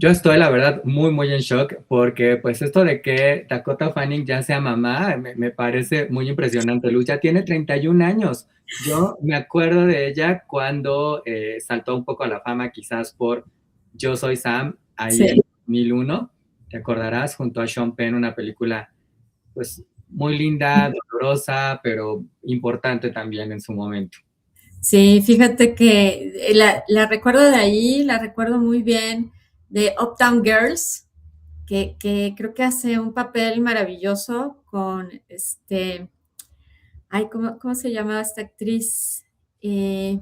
Yo estoy, la verdad, muy, muy en shock porque pues esto de que Dakota Fanning ya sea mamá me parece muy impresionante. Luz ya tiene 31 años. Yo me acuerdo de ella cuando saltó un poco a la fama quizás por Yo Soy Sam, ahí en Sí. 2001. Te acordarás, junto a Sean Penn, una película pues muy linda, dolorosa, pero importante también en su momento. Sí, fíjate que la recuerdo de ahí, la recuerdo muy bien de Uptown Girls, que creo que hace un papel maravilloso con ay, ¿cómo se llama esta actriz? Eh,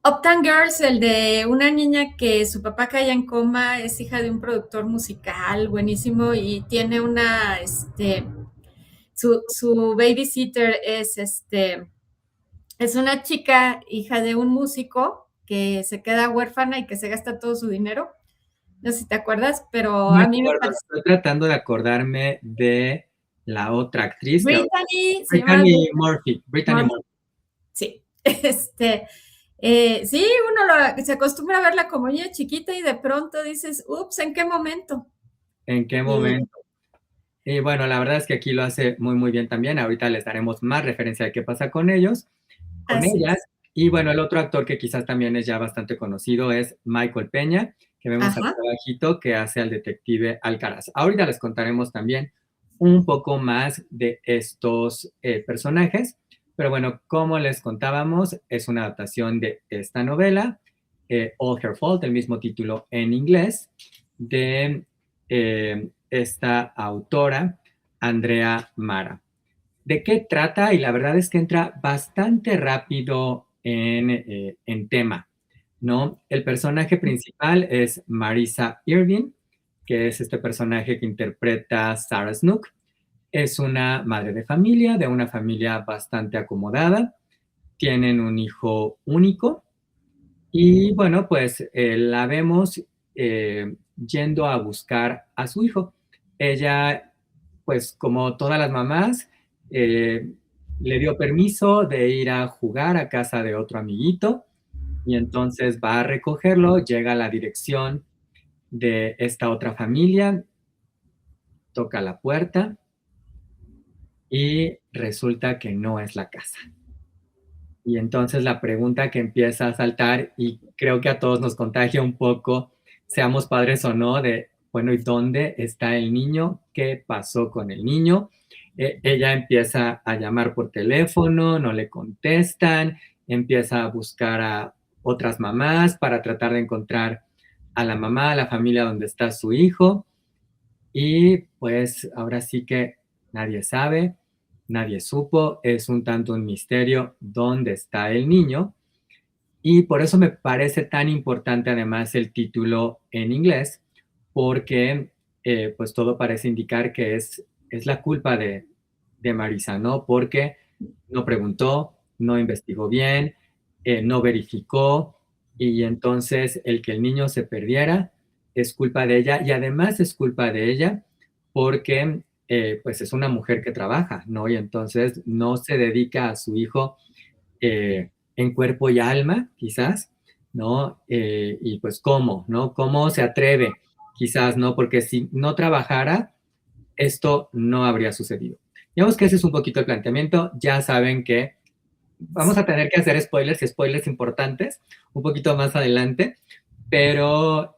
Uptown Girls, el de una niña que su papá cae en coma, es hija de un productor musical buenísimo y tiene su babysitter es una chica hija de un músico que se queda huérfana y que se gasta todo su dinero. No sé si te acuerdas, pero No me a mí me acuerdo, parece. estoy tratando de acordarme de la otra actriz que Brittany, se llama Brittany Murphy, Brittany Murphy. Murphy. Sí. Sí, se acostumbra a verla como niña chiquita y de pronto dices, ups, ¿en qué momento? ¿En qué Y momento? Y bueno, la verdad es que aquí lo hace muy, muy bien también. Ahorita les daremos más referencia de qué pasa con ellos, con así ellas. es. Y bueno, el otro actor que quizás también es ya bastante conocido es Michael Peña, que vemos aquí Ajá, abajito, que hace al detective Alcaraz. Ahorita les contaremos también un poco más de estos personajes, pero bueno, como les contábamos, es una adaptación de esta novela, All Her Fault, el mismo título en inglés, de esta autora, Andrea Mara. ¿De qué trata? Y la verdad es que entra bastante rápido en tema, ¿no? El personaje principal es Marisa Irving, que es este personaje que interpreta Sarah Snook. Es una madre de familia, de una familia bastante acomodada. Tienen un hijo único y bueno, pues la vemos yendo a buscar a su hijo. Ella, pues como todas las mamás, eh, le dio permiso de ir a jugar a casa de otro amiguito y entonces va a recogerlo, llega a la dirección de esta otra familia, toca la puerta y resulta que no es la casa. Y entonces la pregunta que empieza a saltar, y creo que a todos nos contagia un poco, seamos padres o no, de, bueno, ¿y dónde está el niño? ¿Qué pasó con el niño? Ella empieza a llamar por teléfono, no le contestan, empieza a buscar a otras mamás para tratar de encontrar a la mamá, a la familia donde está su hijo, y pues ahora sí que nadie sabe, nadie supo, es un tanto un misterio dónde está el niño. Y por eso me parece tan importante además el título en inglés, porque pues todo parece indicar que es la culpa de Marisa, ¿no? Porque no preguntó, no investigó bien, no verificó, y entonces el que el niño se perdiera es culpa de ella, y además es culpa de ella porque pues es una mujer que trabaja, ¿no? Y entonces no se dedica a su hijo en cuerpo y alma, quizás, ¿no? Y pues cómo, ¿no? ¿Cómo se atreve? Quizás, ¿no? Porque si no trabajara, esto no habría sucedido. Digamos que ese es un poquito el planteamiento. Ya saben que vamos a tener que hacer spoilers y spoilers importantes un poquito más adelante, pero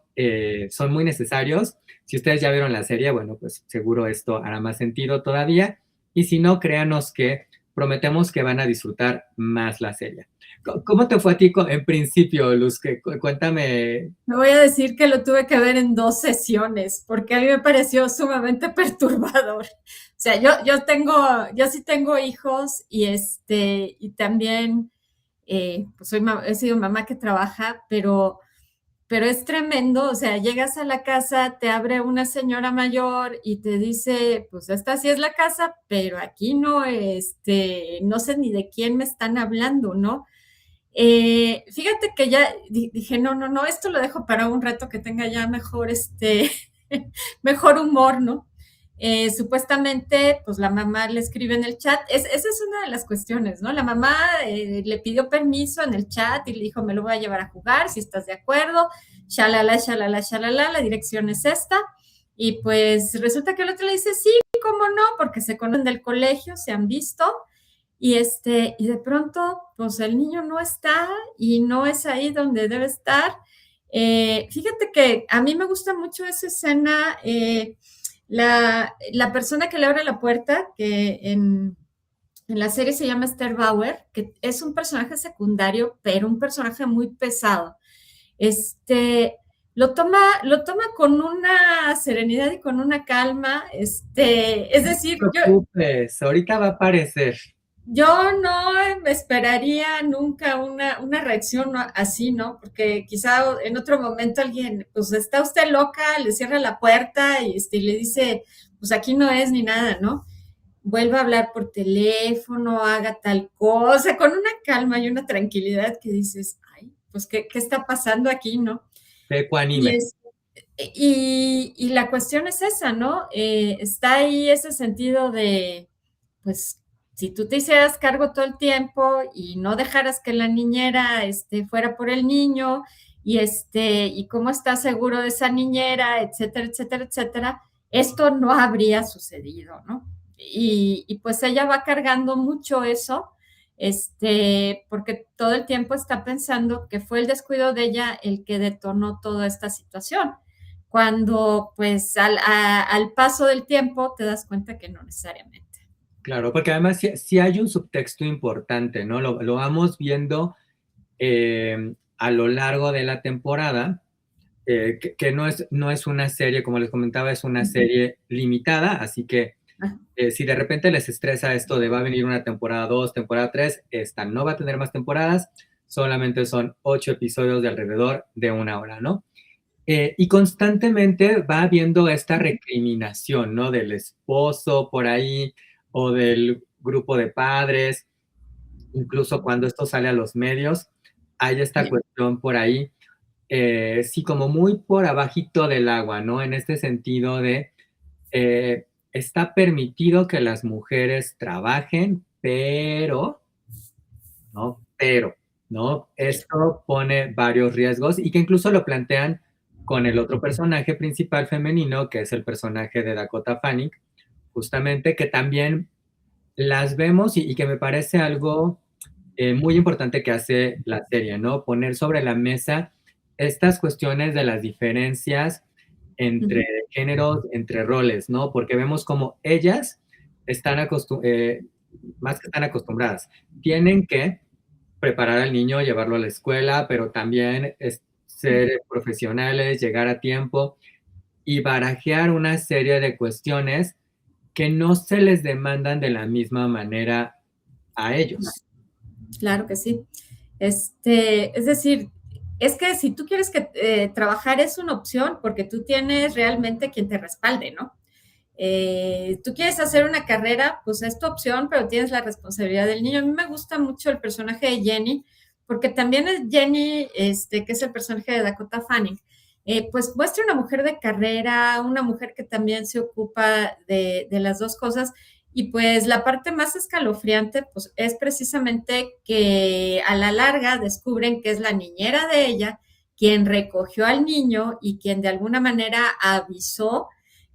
son muy necesarios. Si ustedes ya vieron la serie, bueno, pues seguro esto hará más sentido todavía. Y si no, créanos que prometemos que van a disfrutar más la serie. ¿Cómo te fue a ti en principio, Luz? Cuéntame. Me voy a decir que lo tuve que ver en 2 sesiones, porque a mí me pareció sumamente perturbador. O sea, yo sí tengo hijos y también, pues he sido mamá que trabaja, pero es tremendo. O sea, llegas a la casa, te abre una señora mayor y te dice, pues esta sí es la casa, pero aquí no, no sé ni de quién me están hablando, ¿no? Fíjate que ya dije, no, no, no, esto lo dejo para un rato que tenga ya mejor, mejor humor, ¿no? Supuestamente, pues la mamá le escribe en el chat. Esa es una de las cuestiones, ¿no? La mamá le pidió permiso en el chat y le dijo, me lo voy a llevar a jugar, si estás de acuerdo, shalala, shalala, shalala, la dirección es esta. Y pues resulta que el otro le dice, sí, cómo no, porque se conocen del colegio, se han visto. Y de pronto, pues el niño no está y no es ahí donde debe estar. Fíjate que a mí me gusta mucho esa escena. La persona que le abre la puerta, que en la serie se llama Esther Bauer, que es un personaje secundario, pero un personaje muy pesado. Este, lo toma con una serenidad y con una calma. Es decir, No te preocupes, ahorita va a aparecer. yo no me esperaría nunca una reacción así, ¿no? Porque quizá en otro momento alguien, pues está usted loca, le cierra la puerta y le dice, pues aquí no es ni nada, ¿no? Vuelva a hablar por teléfono, haga tal cosa, con una calma y una tranquilidad que dices, ay, pues ¿qué está pasando aquí, no? Y, Ecuánime. es, y la cuestión es esa, ¿no? Está ahí ese sentido de, pues, si tú te hicieras cargo todo el tiempo y no dejaras que la niñera fuera por el niño y cómo estás seguro de esa niñera, etcétera, etcétera, etcétera, esto no habría sucedido, ¿no? Y pues ella va cargando mucho eso, porque todo el tiempo está pensando que fue el descuido de ella el que detonó toda esta situación, cuando pues al paso del tiempo te das cuenta que no necesariamente. Claro, porque además sí hay un subtexto importante, ¿no? Lo vamos viendo a lo largo de la temporada, que no es una serie, como les comentaba, es una serie limitada, así que si de repente les estresa esto de va a venir una temporada 2, temporada 3, esta no va a tener más temporadas, solamente son 8 episodios de alrededor de una hora, ¿no? Y constantemente va habiendo esta recriminación, ¿no? Del esposo por ahí o del grupo de padres, incluso cuando esto sale a los medios, hay esta cuestión por ahí, sí, como muy por abajito del agua, ¿no? En este sentido de, está permitido que las mujeres trabajen, pero, ¿no? Pero, ¿no? Esto pone varios riesgos y que incluso lo plantean con el otro personaje principal femenino, que es el personaje de Dakota Fanning, justamente, que también las vemos y que me parece algo muy importante que hace la serie, ¿no? Poner sobre la mesa estas cuestiones de las diferencias entre géneros, entre roles, ¿no? Porque vemos como ellas están más que están acostumbradas, tienen que preparar al niño, llevarlo a la escuela, pero también ser profesionales, llegar a tiempo y barajear una serie de cuestiones que no se les demandan de la misma manera a ellos. Claro que sí. Es decir, es que si tú quieres que trabajar es una opción porque tú tienes realmente quien te respalde, ¿no? Tú quieres hacer una carrera, pues es tu opción, pero tienes la responsabilidad del niño. A mí me gusta mucho el personaje de Jenny, porque también es Jenny, que es el personaje de Dakota Fanning, pues muestra una mujer de carrera, una mujer que también se ocupa de las dos cosas. Y pues la parte más escalofriante, pues es precisamente que a la larga descubren que es la niñera de ella quien recogió al niño y quien de alguna manera avisó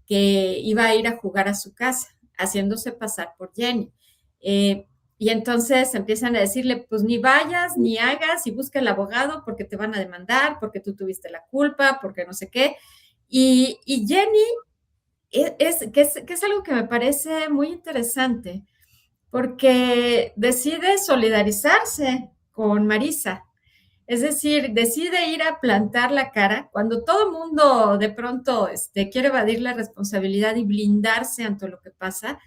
que iba a ir a jugar a su casa, haciéndose pasar por Jenny. Y entonces empiezan a decirle, pues ni vayas, ni hagas, y busca el abogado porque te van a demandar, porque tú tuviste la culpa, porque no sé qué. Y Jenny que es algo que me parece muy interesante, porque decide solidarizarse con Marisa. Es decir, decide ir a plantar la cara cuando todo el mundo de pronto quiere evadir la responsabilidad y blindarse ante lo que pasa.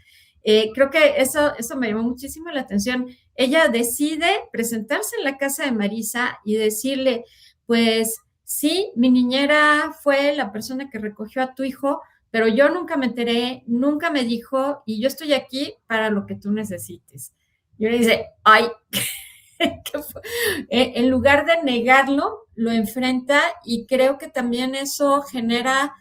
Creo que eso me llamó muchísimo la atención. Ella decide presentarse en la casa de Marisa y decirle, pues sí, mi niñera fue la persona que recogió a tu hijo, pero yo nunca me enteré, nunca me dijo y yo estoy aquí para lo que tú necesites. Y uno dice, ay, en lugar de negarlo, lo enfrenta y creo que también eso genera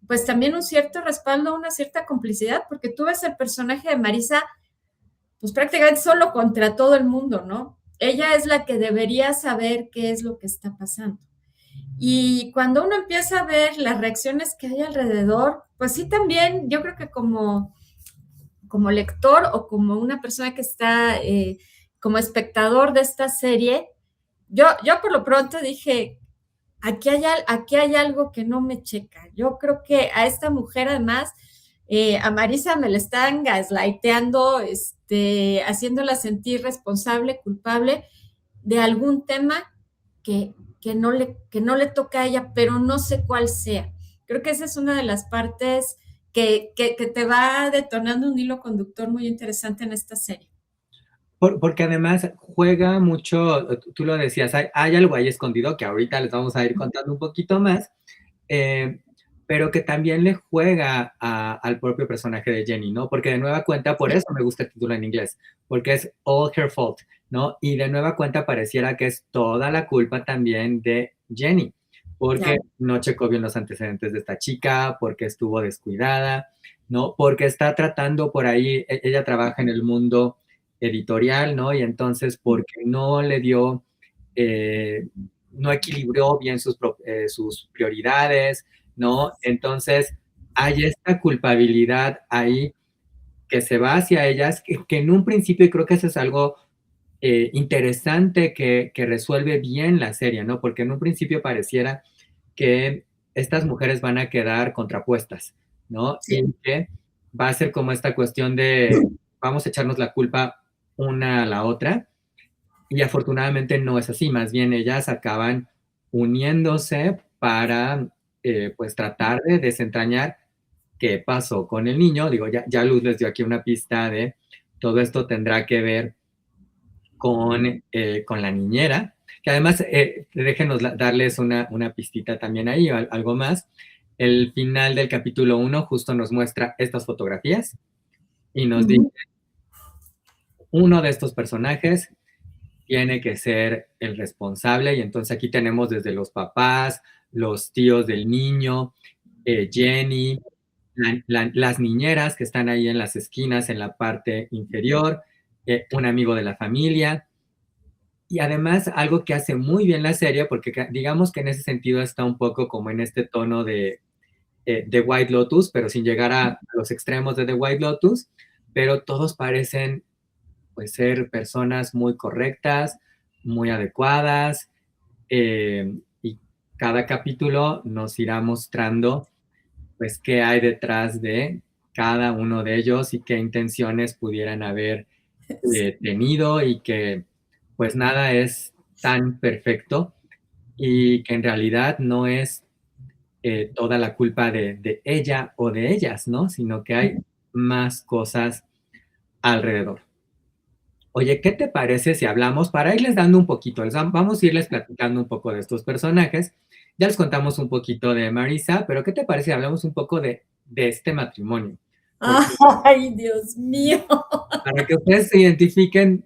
pues también un cierto respaldo, una cierta complicidad, porque tú ves el personaje de Marisa, pues prácticamente solo contra todo el mundo, ¿no? Ella es la que debería saber qué es lo que está pasando. Y cuando uno empieza a ver las reacciones que hay alrededor, pues sí también, yo creo que como lector o como una persona que está como espectador de esta serie, yo por lo pronto dije, aquí hay algo que no me checa. Yo creo que a esta mujer además, a Marisa me la están gaslighteando, haciéndola sentir responsable, culpable de algún tema que, que no le toca a ella, pero no sé cuál sea. Creo que esa es una de las partes que te va detonando un hilo conductor muy interesante en esta serie. Porque además juega mucho, tú lo decías, hay algo ahí escondido que ahorita les vamos a ir contando un poquito más, eh, pero que también le juega al propio personaje de Jenny, ¿no? Porque de nueva cuenta, por Sí, eso me gusta el título en inglés, porque es All Her Fault, ¿no? Y de nueva cuenta pareciera que es toda la culpa también de Jenny, porque claro. no checó bien los antecedentes de esta chica, porque estuvo descuidada, ¿no? Porque está tratando por ahí, ella trabaja en el mundo editorial, ¿no? Y entonces porque no le dio, no equilibró bien sus prioridades, ¿no? Entonces hay esta culpabilidad ahí que se va hacia ellas, que en un principio, y creo que eso es algo interesante que resuelve bien la serie, ¿no? Porque en un principio pareciera que estas mujeres van a quedar contrapuestas, ¿no? Sí, Y que va a ser como esta cuestión de vamos a echarnos la culpa una a la otra, y afortunadamente no es así, más bien ellas acaban uniéndose para pues tratar de desentrañar qué pasó con el niño. Digo, ya Luz les dio aquí una pista de todo esto tendrá que ver con la niñera, que además, déjenos darles una pistita también ahí, algo más. El final del capítulo 1 justo nos muestra estas fotografías y nos dice, uh-huh. uno de estos personajes tiene que ser el responsable, y entonces aquí tenemos desde los papás, los tíos del niño, Jenny, las niñeras que están ahí en las esquinas, en la parte inferior, un amigo de la familia. Y además, algo que hace muy bien la serie, porque digamos que en ese sentido está un poco como en este tono de White Lotus, pero sin llegar a los extremos de The White Lotus, pero todos parecen pues ser personas muy correctas, muy adecuadas, y cada capítulo nos irá mostrando pues qué hay detrás de cada uno de ellos y qué intenciones pudieran haber tenido, y que pues nada es tan perfecto y que en realidad no es toda la culpa de ella o de ellas, ¿no? Sino que hay más cosas alrededor. Oye, ¿qué te parece si hablamos, para irles dando un poquito, vamos a irles platicando un poco de estos personajes? Ya les contamos un poquito de Marisa, pero ¿qué te parece si hablamos un poco de este matrimonio? Porque Ay, Dios mío. para que ustedes se identifiquen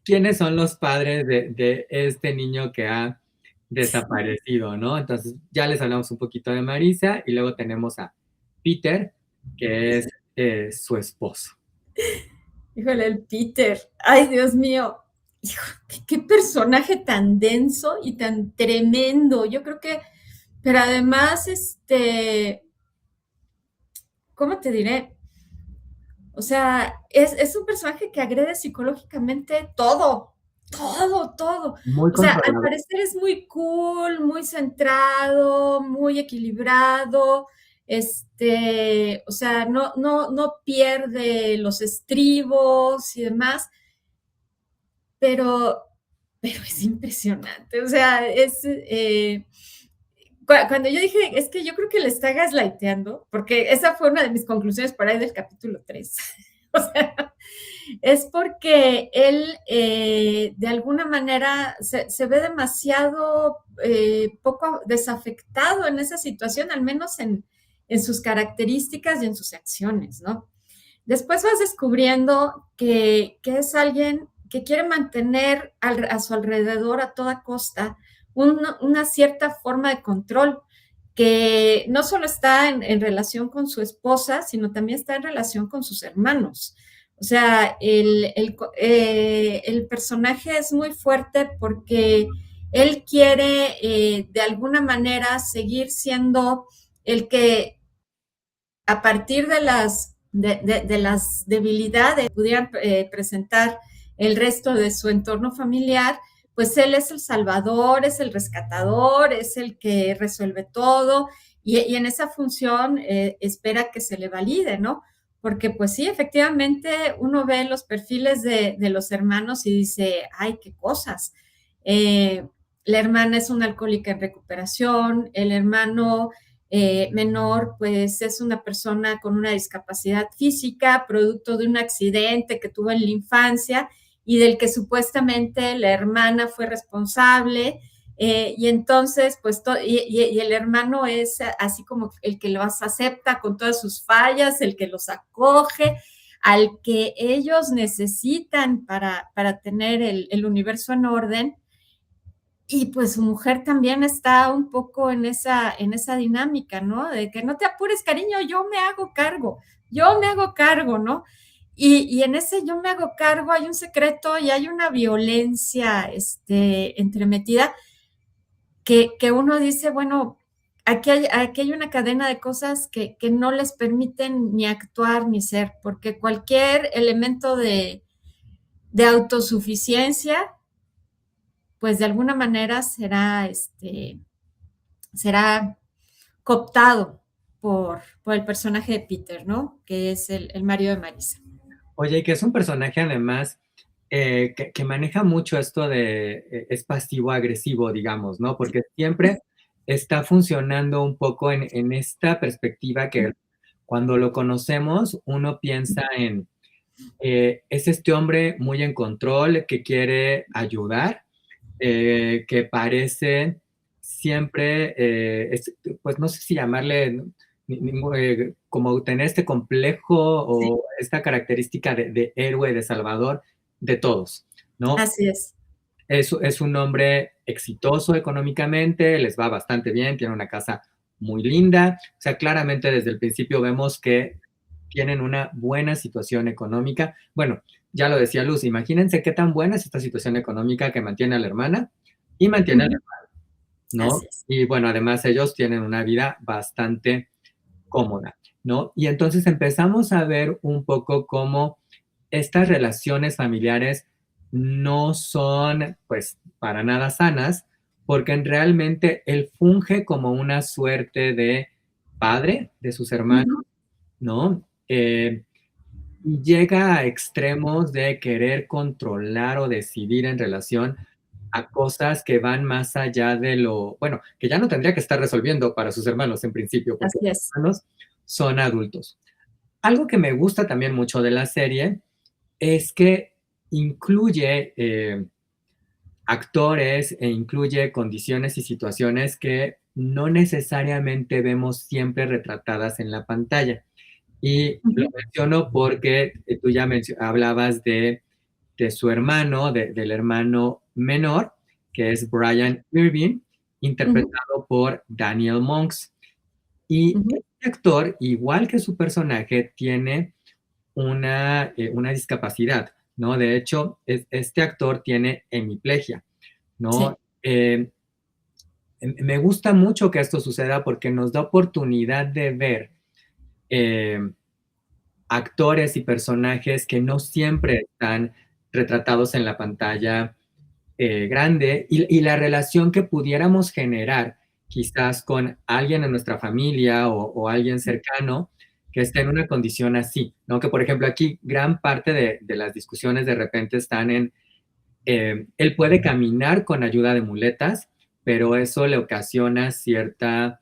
quiénes son los padres de este niño que ha desaparecido, ¿no? Entonces, ya les hablamos un poquito de Marisa y luego tenemos a Peter, que es su esposo. Híjole, el Peter. Ay, Dios mío. Hijo, qué personaje tan denso y tan tremendo. Yo creo que, pero además, ¿cómo te diré? O sea, es un personaje que agrede psicológicamente todo, todo, todo. Muy O sea, al controlador. parecer es muy cool, muy centrado, muy equilibrado, o sea, no pierde los estribos y demás, pero, pero es impresionante. O sea, cuando yo dije, es que yo creo que le está gaslighteando, porque esa fue una de mis conclusiones por ahí del capítulo 3. O sea, es porque él de alguna manera se ve demasiado poco desafectado en esa situación, al menos en sus características y en sus acciones, ¿no? Después vas descubriendo que es alguien que quiere mantener a su alrededor a toda costa una cierta forma de control, que no solo está en relación con su esposa, sino también está en relación con sus hermanos. O sea, el personaje es muy fuerte porque él quiere de alguna manera seguir siendo el que a partir de las debilidades que pudieran presentar el resto de su entorno familiar, pues él es el salvador, es el rescatador, es el que resuelve todo y en esa función espera que se le valide, ¿no? Porque pues sí, efectivamente uno ve los perfiles de los hermanos y dice, ay, qué cosas. La hermana es una alcohólica en recuperación, el hermano menor, pues es una persona con una discapacidad física, producto de un accidente que tuvo en la infancia y del que supuestamente la hermana fue responsable. Y entonces, pues, y el hermano es así como el que los acepta con todas sus fallas, el que los acoge, al que ellos necesitan para tener el universo en orden. Y pues su mujer también está un poco en esa dinámica, ¿no? De que no te apures, cariño, yo me hago cargo, ¿no? Y en ese yo me hago cargo hay un secreto y hay una violencia entremetida que uno dice, bueno, aquí hay una cadena de cosas que no les permiten ni actuar ni ser, porque cualquier elemento de autosuficiencia, pues de alguna manera será cooptado por el personaje de Peter, ¿no? Que es el marido de Marisa. Oye, que es un personaje además que maneja mucho esto de, es pasivo-agresivo, digamos, ¿no? Porque siempre está funcionando un poco en esta perspectiva que cuando lo conocemos uno piensa en, es este hombre muy en control que quiere ayudar, que parece siempre, pues no sé si llamarle, como tener este complejo Sí, o esta característica de héroe, de salvador de todos, ¿no? así es. Es un hombre exitoso económicamente, les va bastante bien, tiene una casa muy linda, o sea, claramente desde el principio vemos que tienen una buena situación económica. Bueno, ya lo decía Luz, imagínense qué tan buena es esta situación económica que mantiene a la hermana y mantiene al Ujú, hermano, ¿no? así es. Y bueno, además ellos tienen una vida bastante cómoda, ¿no? Y entonces empezamos a ver un poco cómo estas relaciones familiares no son, pues, para nada sanas, porque realmente él funge como una suerte de padre de sus hermanos, Ujú, ¿no? Y llega a extremos de querer controlar o decidir en relación a cosas que van más allá de lo, bueno, que ya no tendría que estar resolviendo para sus hermanos en principio, porque así los es. hermanos son adultos. Algo que me gusta también mucho de la serie es que incluye actores e incluye condiciones y situaciones que no necesariamente vemos siempre retratadas en la pantalla. Y lo Ujú, menciono porque tú ya hablabas de su hermano, del hermano menor, que es Brian Irving, ujú, interpretado por Daniel Monks. Y ujú. este actor, igual que su personaje, tiene una discapacidad, ¿no? De hecho, este actor tiene hemiplegia, ¿no? Sí, Me gusta mucho que esto suceda porque nos da oportunidad de ver eh, actores y personajes que no siempre están retratados en la pantalla grande y la relación que pudiéramos generar quizás con alguien en nuestra familia o alguien cercano que esté en una condición así, ¿no? Que por ejemplo aquí gran parte de las discusiones de repente están en, él puede caminar con ayuda de muletas, pero eso le ocasiona cierto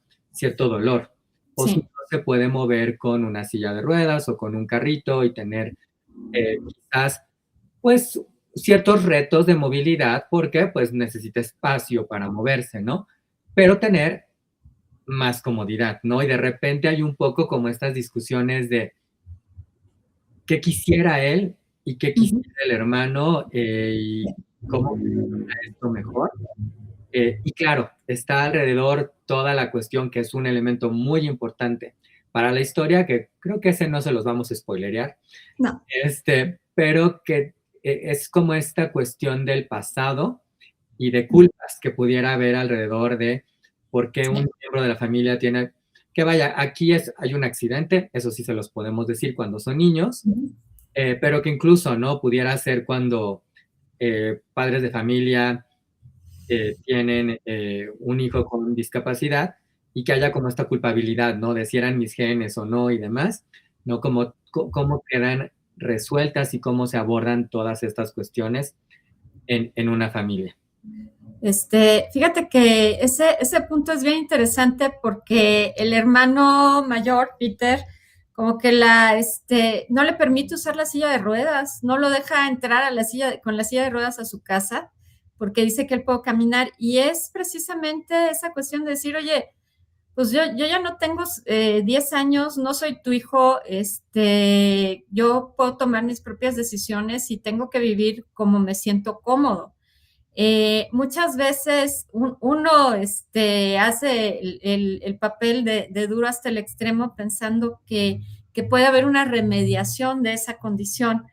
dolor. O si sí, no se puede mover con una silla de ruedas o con un carrito y tener quizás pues ciertos retos de movilidad porque pues necesita espacio para moverse, ¿no? Pero tener más comodidad, ¿no? Y de repente hay un poco como estas discusiones de qué quisiera él y qué ujú, quisiera el hermano y cómo funciona esto mejor. Y claro, está alrededor toda la cuestión que es un elemento muy importante para la historia, que creo que ese no se los vamos a spoilerear, No. pero que es como esta cuestión del pasado y de culpas que pudiera haber alrededor de por qué un Sí. miembro de la familia tiene, que vaya, aquí hay un accidente, eso sí se los podemos decir cuando son niños, Ujú. pero que incluso, ¿no? Pudiera ser cuando padres de familia tienen un hijo con discapacidad y que haya como esta culpabilidad, ¿no? De si eran mis genes o no y demás, ¿no? Como cómo quedan resueltas y cómo se abordan todas estas cuestiones en una familia. Fíjate que ese punto es bien interesante porque el hermano mayor, Peter, como que no le permite usar la silla de ruedas, no lo deja entrar con la silla de ruedas a su casa porque dice que él puede caminar y es precisamente esa cuestión de decir, oye, pues yo ya no tengo 10 años, no soy tu hijo, yo puedo tomar mis propias decisiones y tengo que vivir como me siento cómodo. Muchas veces uno hace el papel de duro hasta el extremo pensando que puede haber una remediación de esa condición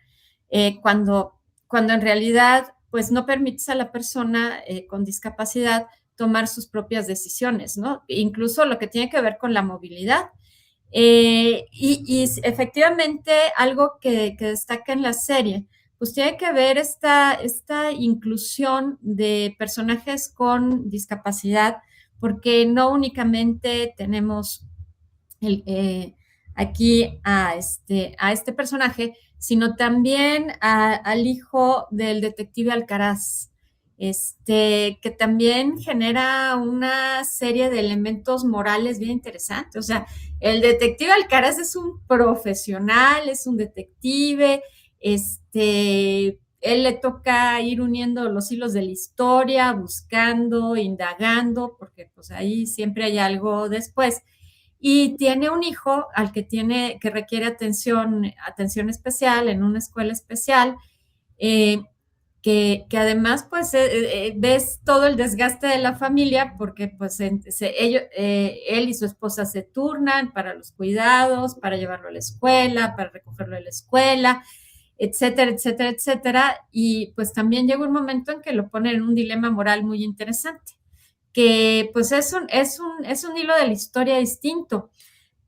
cuando en realidad pues no permites a la persona con discapacidad tomar sus propias decisiones, ¿no? Incluso lo que tiene que ver con la movilidad. Y efectivamente algo que destaca en la serie pues tiene que ver esta inclusión de personajes con discapacidad, porque no únicamente tenemos el, aquí a este personaje, sino también al hijo del detective Alcaraz, que también genera una serie de elementos morales bien interesantes. O sea, el detective Alcaraz es un profesional, es un detective, él le toca ir uniendo los hilos de la historia, buscando, indagando, porque pues ahí siempre hay algo después. Y tiene un hijo que requiere atención especial en una escuela especial, eh, que además pues ves todo el desgaste de la familia porque pues él y su esposa se turnan para los cuidados, para llevarlo a la escuela, para recogerlo de la escuela, etcétera, etcétera, etcétera. Y pues también llega un momento en que lo ponen en un dilema moral muy interesante, que pues es un hilo de la historia distinto,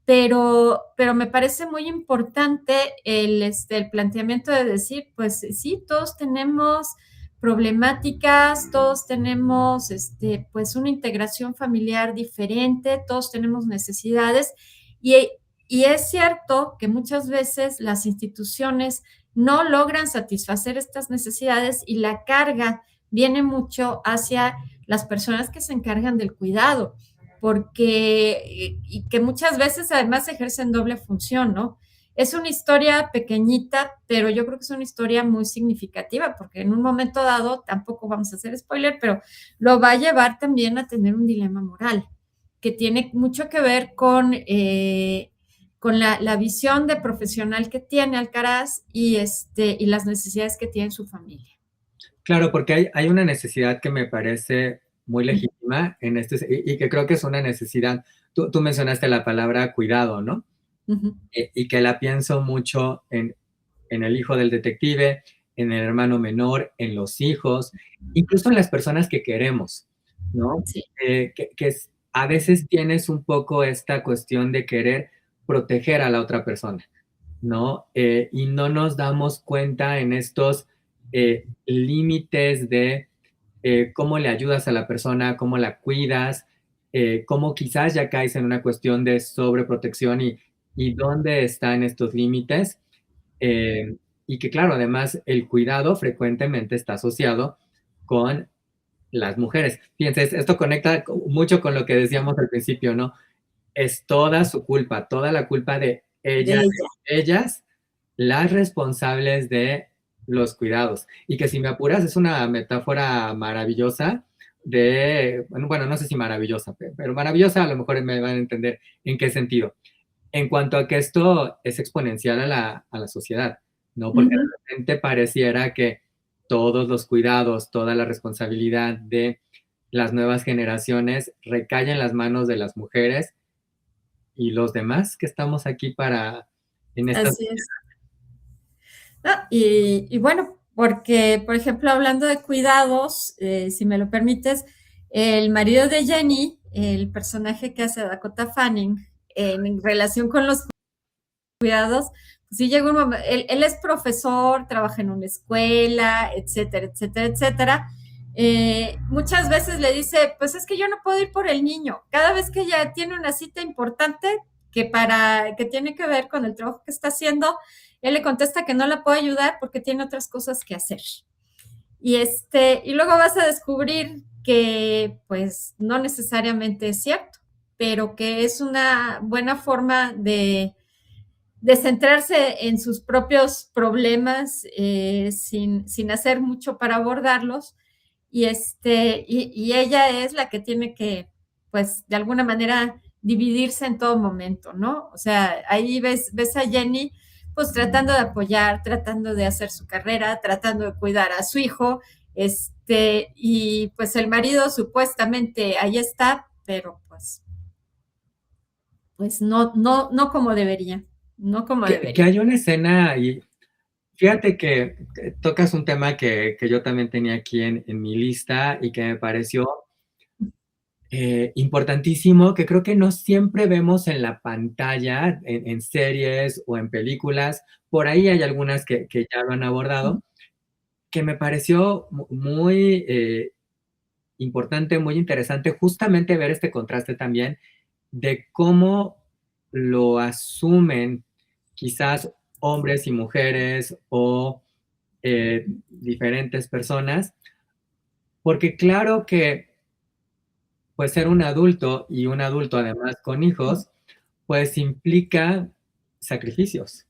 pero me parece muy importante el planteamiento de decir, pues sí, todos tenemos problemáticas, todos tenemos pues una integración familiar diferente, todos tenemos necesidades y, y es cierto que muchas veces las instituciones no logran satisfacer estas necesidades y la carga viene mucho hacia las personas que se encargan del cuidado, porque y que muchas veces además ejercen doble función, ¿no? Es una historia pequeñita, pero yo creo que es una historia muy significativa, porque en un momento dado, tampoco vamos a hacer spoiler, pero lo va a llevar también a tener un dilema moral, que tiene mucho que ver con la visión de profesional que tiene Alcaraz y las necesidades que tiene su familia. Claro, porque hay una necesidad que me parece muy legítima y que creo que es una necesidad. Tú mencionaste la palabra cuidado, ¿no? Uh -huh. Y que la pienso mucho en el hijo del detective, en el hermano menor, en los hijos, incluso en las personas que queremos, ¿no? Sí. A veces tienes un poco esta cuestión de querer proteger a la otra persona, ¿no? Y no nos damos cuenta en estos límites de cómo le ayudas a la persona, cómo la cuidas, cómo quizás ya caes en una cuestión de sobreprotección y dónde están estos límites. Y que claro, además el cuidado frecuentemente está asociado con las mujeres. Fíjense, esto conecta mucho con lo que decíamos al principio, ¿no? Es toda su culpa, toda la culpa de De ella, ella. de ellas, las responsables de los cuidados. Y que si me apuras es una metáfora maravillosa bueno, no sé si maravillosa, pero maravillosa a lo mejor me van a entender en qué sentido. En cuanto a que esto es exponencial a la sociedad, ¿no? Uh Porque -huh. de repente pareciera que todos los cuidados, toda la responsabilidad de las nuevas generaciones recae en las manos de las mujeres y los demás que estamos aquí para en esta. Así es. No, y bueno, porque, por ejemplo, hablando de cuidados, si me lo permites, el marido de Jenny, el personaje que hace Dakota Fanning, en relación con los cuidados, pues sí llega un momento, él es profesor, trabaja en una escuela, etcétera, etcétera, etcétera. Muchas veces le dice, pues es que yo no puedo ir por el niño. Cada vez que ella tiene una cita importante que tiene que ver con el trabajo que está haciendo, él le contesta que no la puede ayudar porque tiene otras cosas que hacer. Y luego vas a descubrir que pues no necesariamente es cierto, pero que es una buena forma de centrarse en sus propios problemas sin hacer mucho para abordarlos. Y ella es la que tiene que, pues, de alguna manera dividirse en todo momento, ¿no? O sea, ahí ves a Jenny, pues, tratando de apoyar, tratando de hacer su carrera, tratando de cuidar a su hijo, y pues el marido supuestamente ahí está, pero pues no como debería, no como Que debería. hay una escena y fíjate que tocas un tema que yo también tenía aquí en mi lista y que me pareció importantísimo, que creo que no siempre vemos en la pantalla, en series o en películas. Por ahí hay algunas que ya lo han abordado, que me pareció muy importante, muy interesante, justamente ver este contraste también de cómo lo asumen quizás hombres y mujeres o diferentes personas, porque claro que pues ser un adulto y un adulto además con hijos, pues implica sacrificios.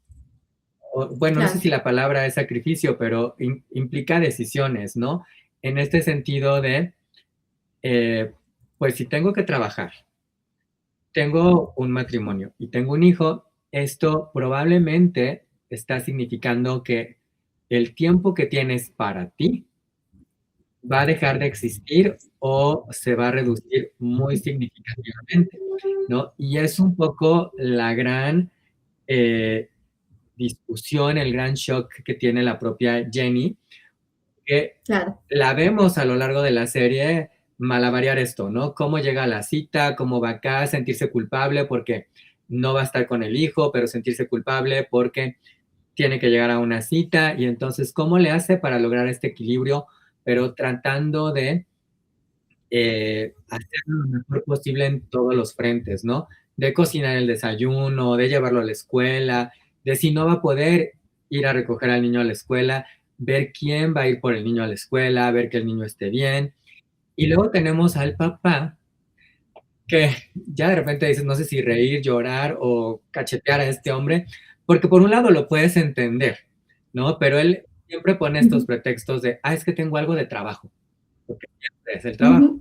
Bueno, no sé Claro, si la palabra es sacrificio, pero implica decisiones, ¿no? En este sentido de, eh, pues si tengo que trabajar, tengo un matrimonio y tengo un hijo, esto probablemente está significando que el tiempo que tienes para ti va a dejar de existir o se va a reducir muy significativamente, ¿no? Y es un poco la gran eh, discusión, el gran shock que tiene la propia Jenny, que claro. la vemos a lo largo de la serie malabarear esto, ¿no? Cómo llega a la cita, cómo va acá, sentirse culpable porque no va a estar con el hijo, pero sentirse culpable porque tiene que llegar a una cita y entonces, ¿cómo le hace para lograr este equilibrio, pero tratando de hacerlo lo mejor posible en todos los frentes, ¿no? De cocinar el desayuno, de llevarlo a la escuela, de si no va a poder ir a recoger al niño a la escuela, ver quién va a ir por el niño a la escuela, ver que el niño esté bien. Y luego tenemos al papá que ya de repente dices, no sé si reír, llorar o cachetear a este hombre, porque por un lado lo puedes entender, ¿no? Pero él siempre pone estos pretextos de, es que tengo algo de trabajo, porque siempre es el trabajo.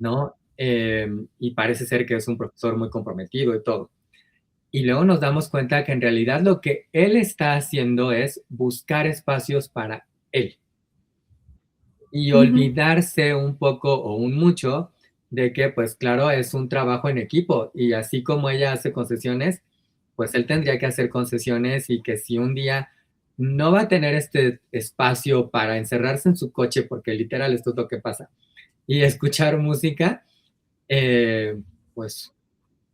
¿No? Y parece ser que es un profesor muy comprometido y todo. Y luego nos damos cuenta que en realidad lo que él está haciendo es buscar espacios para él y olvidarse un poco o un mucho de que, pues claro, es un trabajo en equipo y así como ella hace concesiones, pues él tendría que hacer concesiones y que si un día no va a tener este espacio para encerrarse en su coche, porque literal esto es lo que pasa, y escuchar música, pues,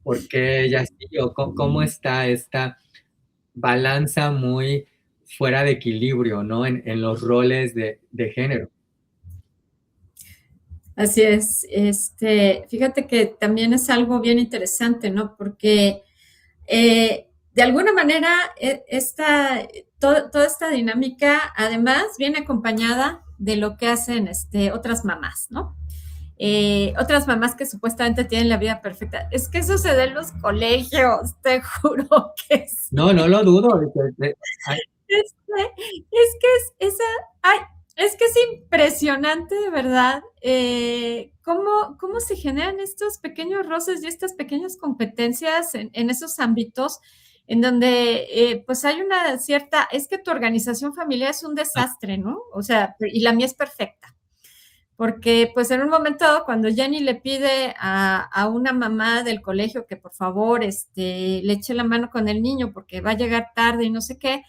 ¿por qué ella sí? ¿O cómo está esta balanza muy fuera de equilibrio, ¿no? En los roles de género. Así es. Fíjate que también es algo bien interesante, ¿no? Porque de alguna manera toda esta dinámica además viene acompañada de lo que hacen otras mamás, ¿no? Otras mamás que supuestamente tienen la vida perfecta. Es que eso se da en los colegios, te juro que No, sí. no lo dudo. Ay, Es que ay, es que es impresionante, de verdad, cómo se generan estos pequeños roces y estas pequeñas competencias en esos ámbitos en donde pues hay una cierta, es que tu organización familiar es un desastre, ¿no? O sea, y la mía es perfecta. porque pues en un momento cuando Jenny le pide a una mamá del colegio que por favor le eche la mano con el niño porque va a llegar tarde y no sé qué,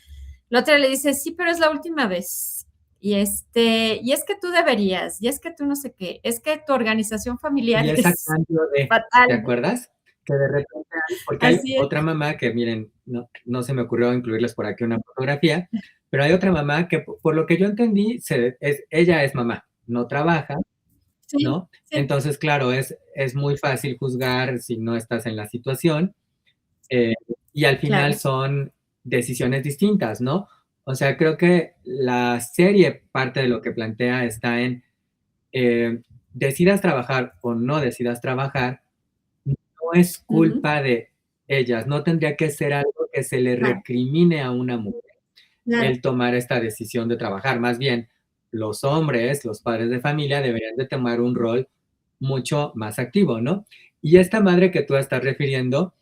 la otra le dice, sí, pero es la última vez. Y es que tú deberías, y es que tú no sé qué, es que tu organización Y familiar es a es cambio de, ¿te fatal. acuerdas? Que de repente, porque hay Así es. otra mamá que, miren, no se me ocurrió incluirles por aquí una fotografía, pero hay otra mamá que, por lo que yo entendí, ella es mamá, no trabaja, Sí, ¿no? sí, Entonces, claro, es muy fácil juzgar si no estás en la situación, eh, y al final claro. son decisiones distintas, ¿no? O sea, creo que la serie, parte de lo que plantea está en, eh, decidas trabajar o no decidas trabajar, no es Ujú, culpa de ellas, no tendría que ser algo que se le claro, recrimine a una mujer claro. el tomar esta decisión de trabajar. Más bien, los hombres, los padres de familia, deberían de tomar un rol mucho más activo, ¿no? Y esta madre que tú estás refiriendo,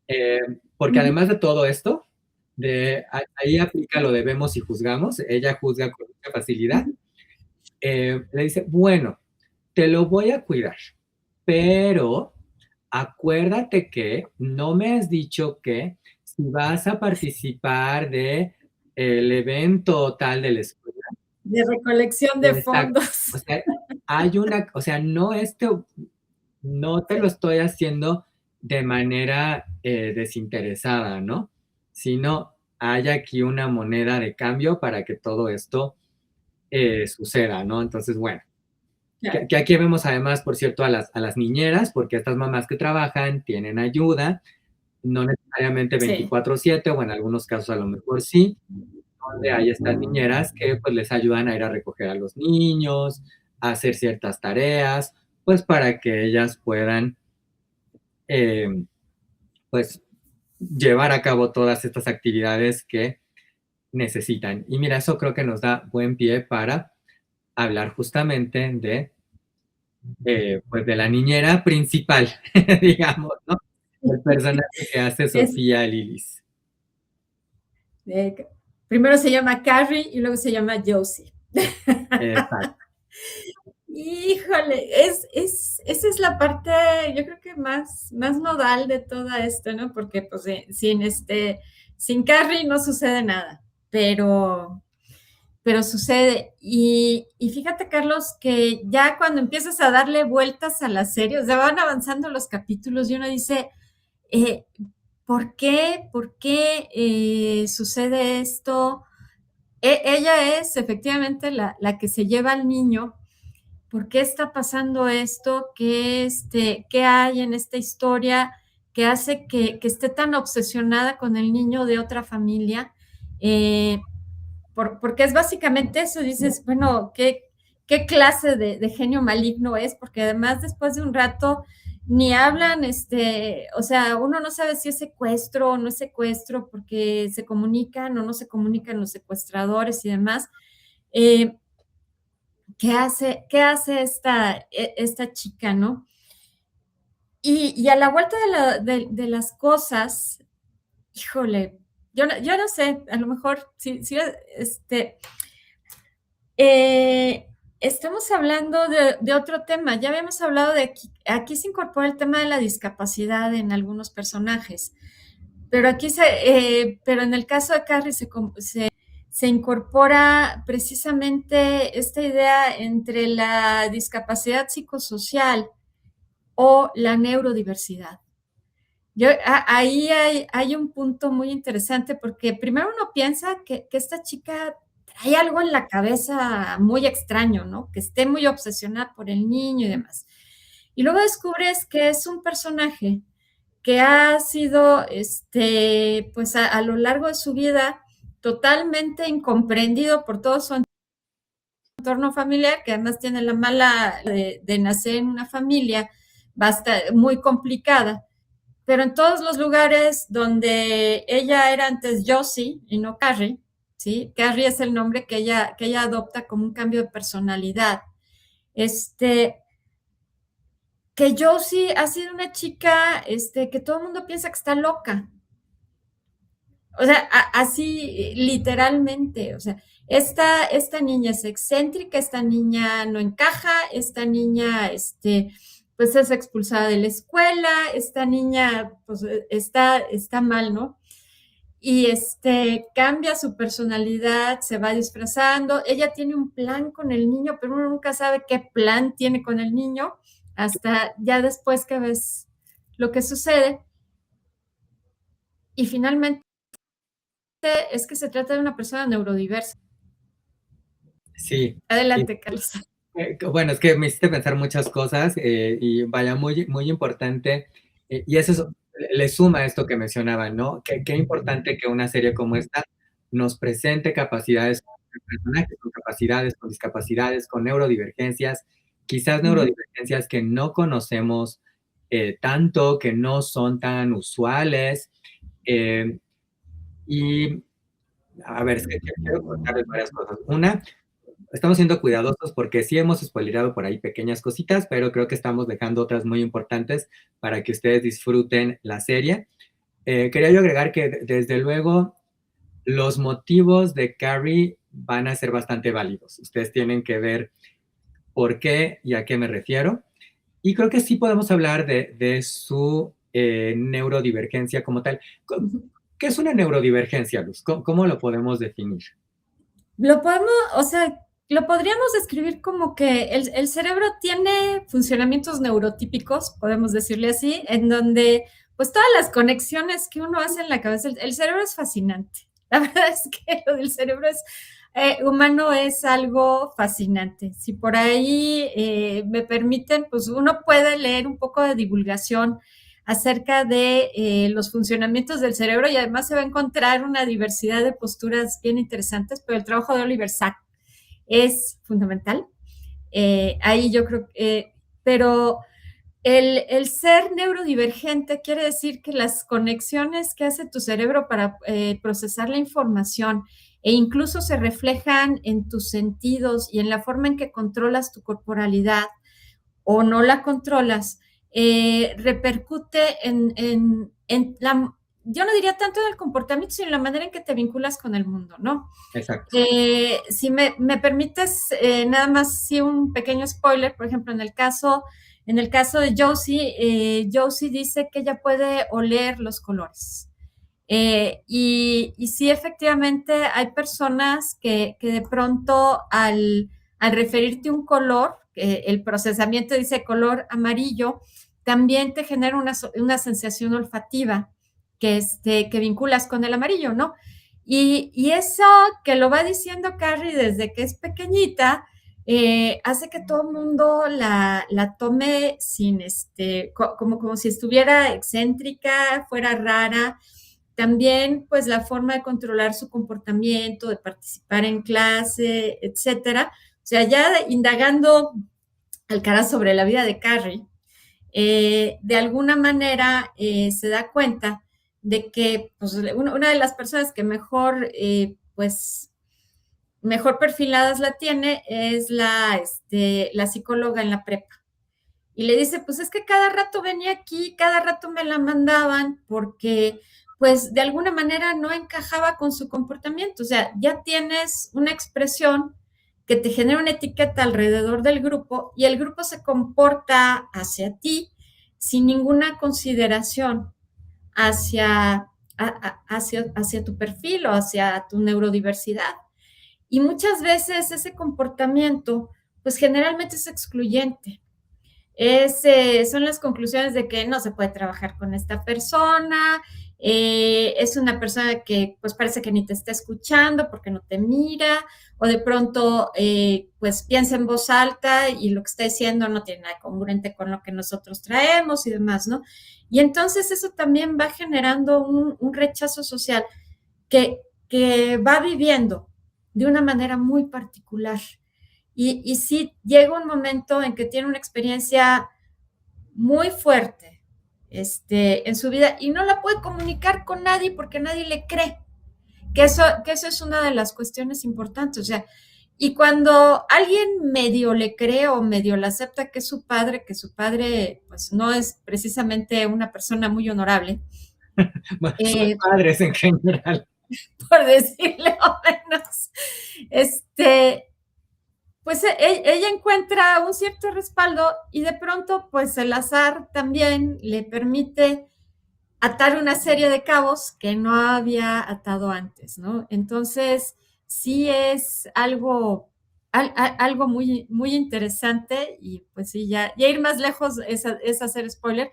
eh, porque Ujú, además de todo esto, ahí aplica lo de vemos y juzgamos, ella juzga con mucha facilidad, ujú. le dice, bueno, te lo voy a cuidar, pero acuérdate que no me has dicho que si vas a participar de el evento tal de la escuela. De recolección de Exacto. fondos. O sea, o sea, no te lo Sí, estoy haciendo de manera desinteresada, ¿no? Sino hay aquí una moneda de cambio para que todo esto suceda, ¿no? Entonces, bueno, claro. que aquí vemos además, por cierto, a las niñeras, porque estas mamás que trabajan tienen ayuda, no necesariamente Sí, 24/7, o en algunos casos a lo mejor sí, donde hay estas niñeras que pues les ayudan a ir a recoger a los niños, a hacer ciertas tareas, pues para que ellas puedan eh, pues llevar a cabo todas estas actividades que necesitan. Y mira, eso creo que nos da buen pie para hablar justamente de pues de la niñera principal, digamos, ¿no? El personaje que hace es, Sofía Lilis. eh, primero se llama Carrie y luego se llama Josie. Exacto. Híjole, esa es la parte, yo creo que más nodal de todo esto, ¿no? Porque pues sin Carrie no sucede nada, pero sucede. Y fíjate, Carlos, que ya cuando empiezas a darle vueltas a la serie, o sea, van avanzando los capítulos y uno dice, eh, ¿por qué? ¿Por qué sucede esto? Ella es efectivamente la que se lleva al niño. ¿Por qué está pasando esto? ¿Qué hay en esta historia que hace que esté tan obsesionada con el niño de otra familia? Eh, porque es básicamente eso, dices, bueno, ¿qué clase de genio maligno es? Porque además después de un rato ni hablan, o sea, uno no sabe si es secuestro o no es secuestro, porque se comunican o no se comunican los secuestradores y demás. Eh, qué hace esta chica, ¿no? Y a la vuelta de las cosas, híjole, yo no sé, a lo mejor, si eh, estamos hablando de otro tema, ya habíamos hablado de aquí se incorpora el tema de la discapacidad en algunos personajes, pero pero en el caso de Carrie se incorpora precisamente esta idea entre la discapacidad psicosocial o la neurodiversidad. Ahí hay un punto muy interesante porque primero uno piensa que esta chica trae algo en la cabeza muy extraño, ¿no? Que esté muy obsesionada por el niño y demás. Y luego descubres que es un personaje que ha sido, pues a lo largo de su vida totalmente incomprendido por todo su entorno familiar, que además tiene la mala de nacer en una familia muy complicada, pero en todos los lugares donde ella era antes Josie y no Carrie, ¿sí? Carrie es el nombre que ella adopta como un cambio de personalidad. Este, que Josie ha sido una chica que todo el mundo piensa que está loca. O sea, así literalmente, o sea, esta niña es excéntrica, esta niña no encaja, esta niña, pues es expulsada de la escuela, esta niña, pues está mal, ¿no? Y cambia su personalidad, se va disfrazando, ella tiene un plan con el niño, pero uno nunca sabe qué plan tiene con el niño, hasta ya después que ves lo que sucede. Y finalmente es que se trata de una persona neurodiversa. Sí. Adelante, Carlos. Bueno, es que me hiciste pensar muchas cosas y vaya, muy, muy importante. Y eso le suma a esto que mencionaba, ¿no? Qué importante que una serie como esta nos presente capacidades de personajes con capacidades, con discapacidades, con neurodivergencias, quizás neurodivergencias que no conocemos tanto, que no son tan usuales. eh, y, a ver, es que quiero contarles varias cosas. Una, estamos siendo cuidadosos porque sí hemos spoilerado por ahí pequeñas cositas, pero creo que estamos dejando otras muy importantes para que ustedes disfruten la serie. Quería yo agregar que desde luego los motivos de Carrie van a ser bastante válidos. Ustedes tienen que ver por qué y a qué me refiero. Y creo que sí podemos hablar de su neurodivergencia como tal. ¿Qué es una neurodivergencia, Luz? ¿Cómo lo podemos definir? Lo podemos, o sea, lo podríamos describir como que el cerebro tiene funcionamientos neurotípicos, podemos decirle así, en donde pues todas las conexiones que uno hace en la cabeza, el cerebro es fascinante. La verdad es que lo del cerebro humano es algo fascinante. Si por ahí me permiten, pues uno puede leer un poco de divulgación acerca de los funcionamientos del cerebro y además se va a encontrar una diversidad de posturas bien interesantes, pero el trabajo de Oliver Sacks es fundamental. Ahí yo creo que, pero el ser neurodivergente quiere decir que las conexiones que hace tu cerebro para procesar la información e incluso se reflejan en tus sentidos y en la forma en que controlas tu corporalidad o no la controlas, repercute yo no diría tanto en el comportamiento, sino en la manera en que te vinculas con el mundo, ¿no? Exacto. Si me permites, nada más sí un pequeño spoiler, por ejemplo, en el caso de Josie, Josie dice que ella puede oler los colores. Y sí, efectivamente, hay personas que de pronto al referirte a un color, el procesamiento dice color amarillo, también te genera una sensación olfativa que vinculas con el amarillo, ¿no? Y eso que lo va diciendo Carrie desde que es pequeñita, hace que todo el mundo la tome sin como si estuviera excéntrica, fuera rara. También, pues, la forma de controlar su comportamiento, de participar en clase, etcétera. O sea, ya indagando al cara sobre la vida de Carrie, de alguna manera se da cuenta de que pues, una de las personas que mejor, pues, mejor perfiladas la tiene es la psicóloga en la prepa. Y le dice, pues es que cada rato venía aquí, cada rato me la mandaban porque pues de alguna manera no encajaba con su comportamiento. O sea, ya tienes una expresión que te genera una etiqueta alrededor del grupo y el grupo se comporta hacia ti sin ninguna consideración hacia, hacia tu perfil o hacia tu neurodiversidad. Y muchas veces ese comportamiento, pues generalmente es excluyente. Son las conclusiones de que no se puede trabajar con esta persona, es una persona que pues parece que ni te está escuchando porque no te mira, o de pronto pues piensa en voz alta y lo que está diciendo no tiene nada congruente con lo que nosotros traemos y demás, ¿no? Y entonces eso también va generando un rechazo social que va viviendo de una manera muy particular. Y sí llega un momento en que tiene una experiencia muy fuerte en su vida y no la puede comunicar con nadie porque nadie le cree. Que eso es una de las cuestiones importantes. O sea, y cuando alguien medio le cree o medio le acepta que su padre pues no es precisamente una persona muy honorable, Bueno, sus eh, padres en general. por decirle o menos. Este, pues ella encuentra un cierto respaldo y de pronto, pues el azar también le permite atar una serie de cabos que no había atado antes, ¿no? Entonces, sí es algo muy, muy interesante y pues sí, ya ir más lejos es hacer spoiler,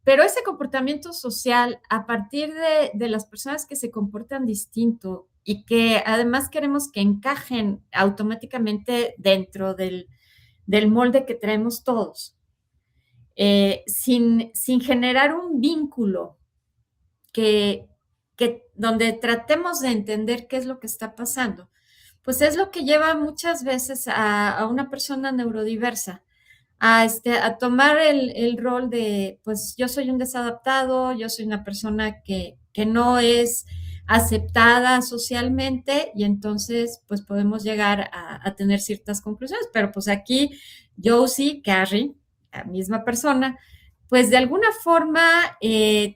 pero ese comportamiento social a partir de las personas que se comportan distinto y que además queremos que encajen automáticamente dentro del molde que traemos todos, sin generar un vínculo que, donde tratemos de entender qué es lo que está pasando, pues es lo que lleva muchas veces a una persona neurodiversa a tomar el rol de, pues yo soy un desadaptado, yo soy una persona que no es aceptada socialmente y entonces pues podemos llegar a tener ciertas conclusiones, pero pues aquí Josie, Carrie, la misma persona, pues de alguna forma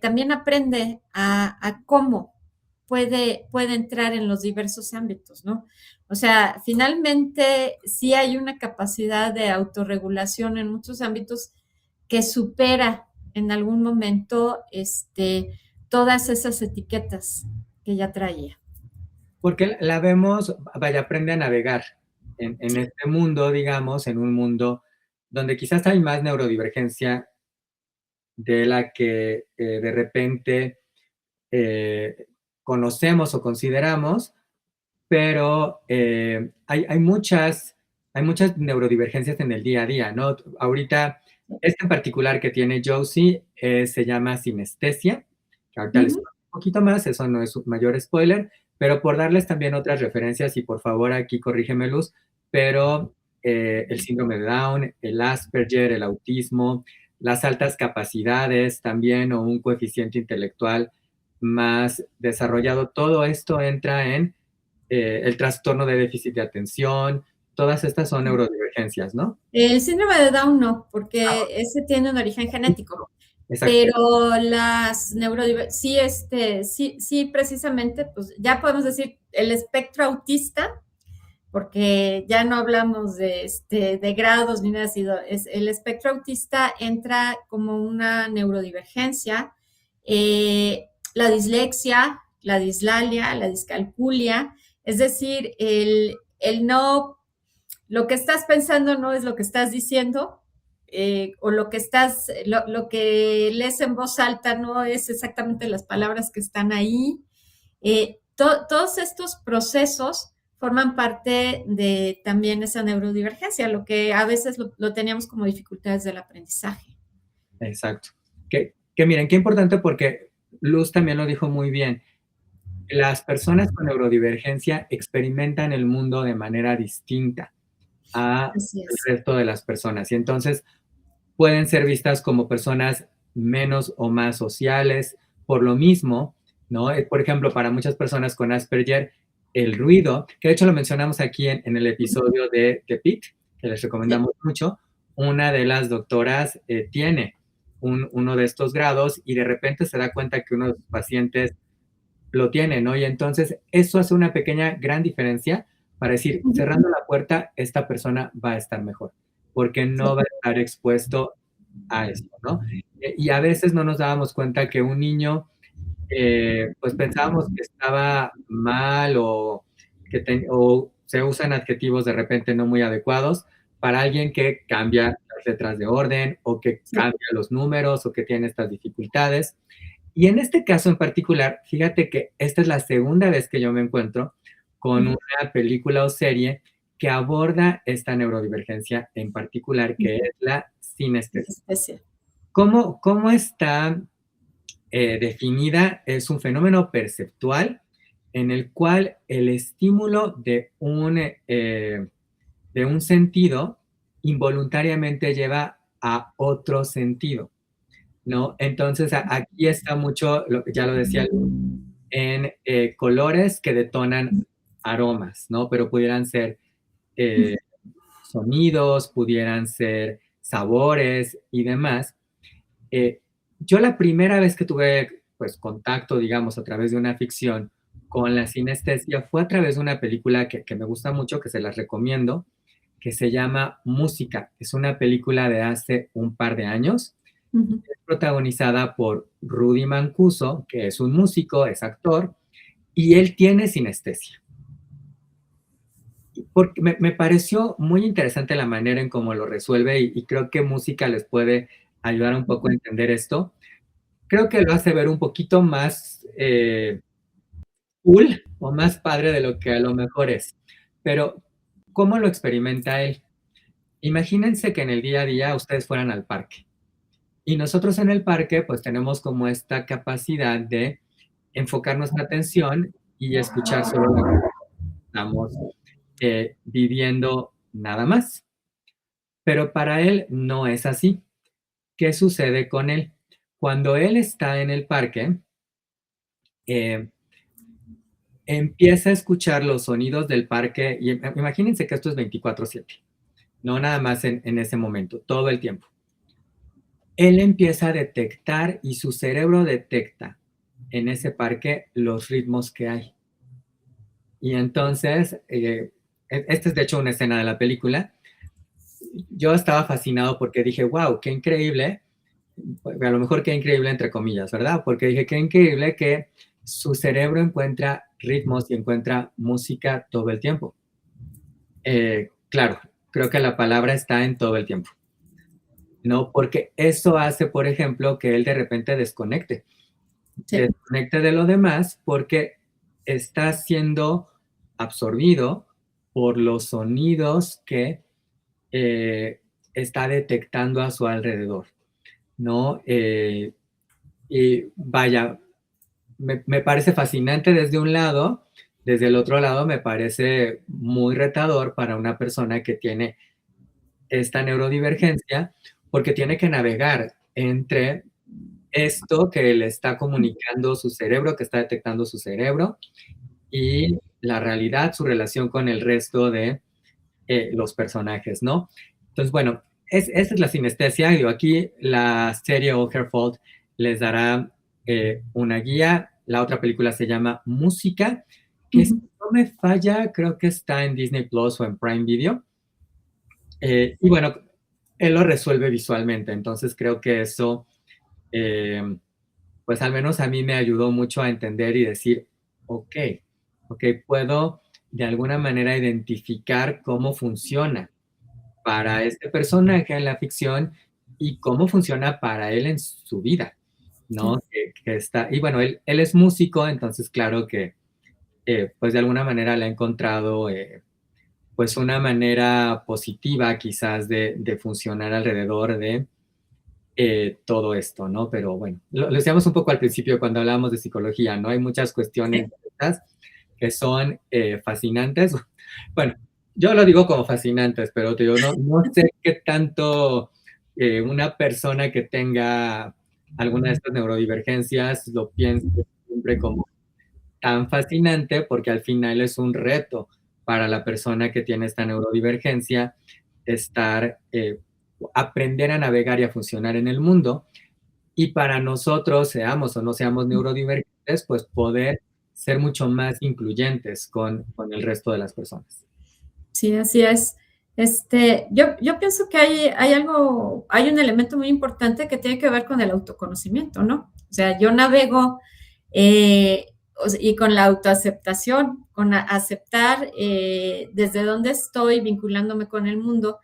también aprende a cómo puede entrar en los diversos ámbitos, ¿no? O sea, finalmente sí hay una capacidad de autorregulación en muchos ámbitos que supera en algún momento todas esas etiquetas que ya traía. Porque la vemos, vaya, aprende a navegar en este mundo, digamos, en un mundo donde quizás hay más neurodivergencia de la que de repente eh, conocemos o consideramos, pero hay muchas neurodivergencias en el día a día, ¿no? Ahorita, este en particular que tiene Josie se llama sinestesia, que ahorita les Ujú. cuento un poquito más, eso no es un mayor spoiler, pero por darles también otras referencias, y por favor aquí corrígeme Luz, pero el síndrome de Down, el Asperger, el autismo, las altas capacidades también, o un coeficiente intelectual más desarrollado, todo esto entra en el trastorno de déficit de atención, todas estas son neurodivergencias, ¿no? El síndrome de Down no, Ah, porque ese tiene un origen genético, exacto, pero las neurodivergencias, sí, sí, precisamente, pues ya podemos decir el espectro autista, porque ya no hablamos de grados ni nada así, el espectro autista entra como una neurodivergencia, la dislexia, la dislalia, la discalculia, es decir, el no, lo que estás pensando no es lo que estás diciendo, o lo que lees en voz alta no es exactamente las palabras que están ahí. Todos estos procesos forman parte de también esa neurodivergencia, lo que a veces lo teníamos como dificultades del aprendizaje. exacto. Que miren, qué importante porque Luz también lo dijo muy bien. Las personas con neurodivergencia experimentan el mundo de manera distinta a Así el es. resto de las personas y entonces pueden ser vistas como personas menos o más sociales por lo mismo, ¿no? Por ejemplo, para muchas personas con Asperger, el ruido, que de hecho lo mencionamos aquí en el episodio de PIT, que les Sí. recomendamos mucho, una de las doctoras tiene uno de estos grados y de repente se da cuenta que uno de sus pacientes lo tiene, ¿no? Y entonces eso hace una pequeña, gran diferencia para decir, Ujú. cerrando la puerta, esta persona va a estar mejor, porque no va Sí. a estar expuesto a esto, ¿no? Y a veces no nos dábamos cuenta que un niño, pues pensábamos que estaba mal o se usan adjetivos de repente no muy adecuados para alguien que cambia las letras de orden o que Sí. cambia los números o que tiene estas dificultades. Y en este caso en particular, fíjate que esta es la segunda vez que yo me encuentro con Ujú. una película o serie que aborda esta neurodivergencia en particular, que Ujú. es la sinestesia. Especie. ¿Cómo está definida? Es un fenómeno perceptual en el cual el estímulo de un sentido involuntariamente lleva a otro sentido, ¿no? Entonces, aquí está mucho, ya lo decía, en colores que detonan aromas, ¿no? Pero pudieran ser eh, sonidos, pudieran ser sabores y demás. Yo la primera vez que tuve pues, contacto, digamos, a través de una ficción con la sinestesia fue a través de una película que me gusta mucho, que se las recomiendo, que se llama Música. Es una película de hace un par de años, Ujú. protagonizada por Rudy Mancuso, que es un músico, es actor, y él tiene sinestesia. Porque me pareció muy interesante la manera en cómo lo resuelve y creo que música les puede ayudar un poco a entender esto. Creo que lo hace ver un poquito más cool o más padre de lo que a lo mejor es. Pero, ¿cómo lo experimenta él? Imagínense que en el día a día ustedes fueran al parque y nosotros en el parque pues tenemos como esta capacidad de enfocar nuestra atención y escuchar solo lo que estamos viviendo nada más. Pero para él no es así. ¿Qué sucede con él? Cuando él está en el parque, eh, empieza a escuchar los sonidos del parque y imagínense que esto es 24/7, no nada más en ese momento, todo el tiempo. Él empieza a detectar y su cerebro detecta en ese parque los ritmos que hay. Y entonces, esta es de hecho una escena de la película. Yo estaba fascinado porque dije, wow, qué increíble, a lo mejor qué increíble entre comillas, ¿verdad? Porque dije, qué increíble que su cerebro encuentra ritmos y encuentra música todo el tiempo. Claro, creo que la palabra está en todo el tiempo, ¿no? Porque eso hace, por ejemplo, que él de repente Sí. desconecte de lo demás porque está siendo absorbido por los sonidos que eh, está detectando a su alrededor, ¿no? Y vaya, me parece fascinante desde un lado, desde el otro lado me parece muy retador para una persona que tiene esta neurodivergencia, porque tiene que navegar entre esto que le está comunicando su cerebro, que está detectando su cerebro, y la realidad, su relación con el resto de los personajes, ¿no? Entonces, bueno, esa es la sinestesia. Digo, aquí la serie Fault les dará una guía. La otra película se llama Música, que si Ujú. no me falla, creo que está en Disney Plus o en Prime Video. Y bueno, él lo resuelve visualmente, entonces creo que eso, eh, pues al menos a mí me ayudó mucho a entender y decir, ok, ok, puedo de alguna manera identificar cómo funciona para este personaje en la ficción y cómo funciona para él en su vida, Sí. ¿no? Que está, y bueno, él es músico, entonces claro que pues de alguna manera le ha encontrado pues una manera positiva quizás de funcionar alrededor de todo esto, ¿no? Pero bueno, lo decíamos un poco al principio cuando hablábamos de psicología, ¿no? Hay muchas cuestiones Sí. que son fascinantes. Bueno, yo lo digo como fascinantes, pero te digo, no sé qué tanto una persona que tenga alguna de estas neurodivergencias lo piense siempre como tan fascinante, porque al final es un reto para la persona que tiene esta neurodivergencia estar, aprender a navegar y a funcionar en el mundo. Y para nosotros, seamos o no seamos neurodivergentes, pues poder ser mucho más incluyentes con el resto de las personas. Sí, así es. Yo pienso que hay un elemento muy importante que tiene que ver con el autoconocimiento, ¿no? O sea, yo navego y con la autoaceptación, con aceptar desde dónde estoy vinculándome con el mundo.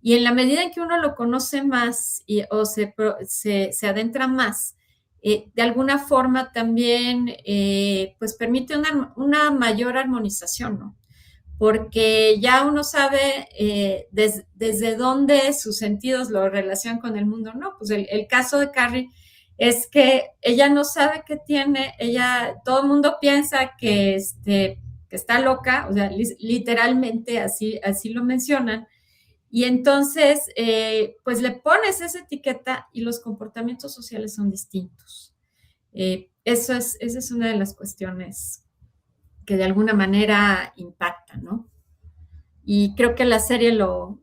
Y en la medida en que uno lo conoce más o se adentra más, de alguna forma también pues permite una mayor armonización, ¿no? Porque ya uno sabe desde dónde sus sentidos lo relacionan con el mundo, ¿no? Pues el caso de Carrie es que ella no sabe qué tiene, todo el mundo piensa que está loca, o sea, literalmente así lo mencionan, y entonces, pues le pones esa etiqueta y los comportamientos sociales son distintos. Esa es una de las cuestiones que de alguna manera impacta, ¿no? Y creo que la serie lo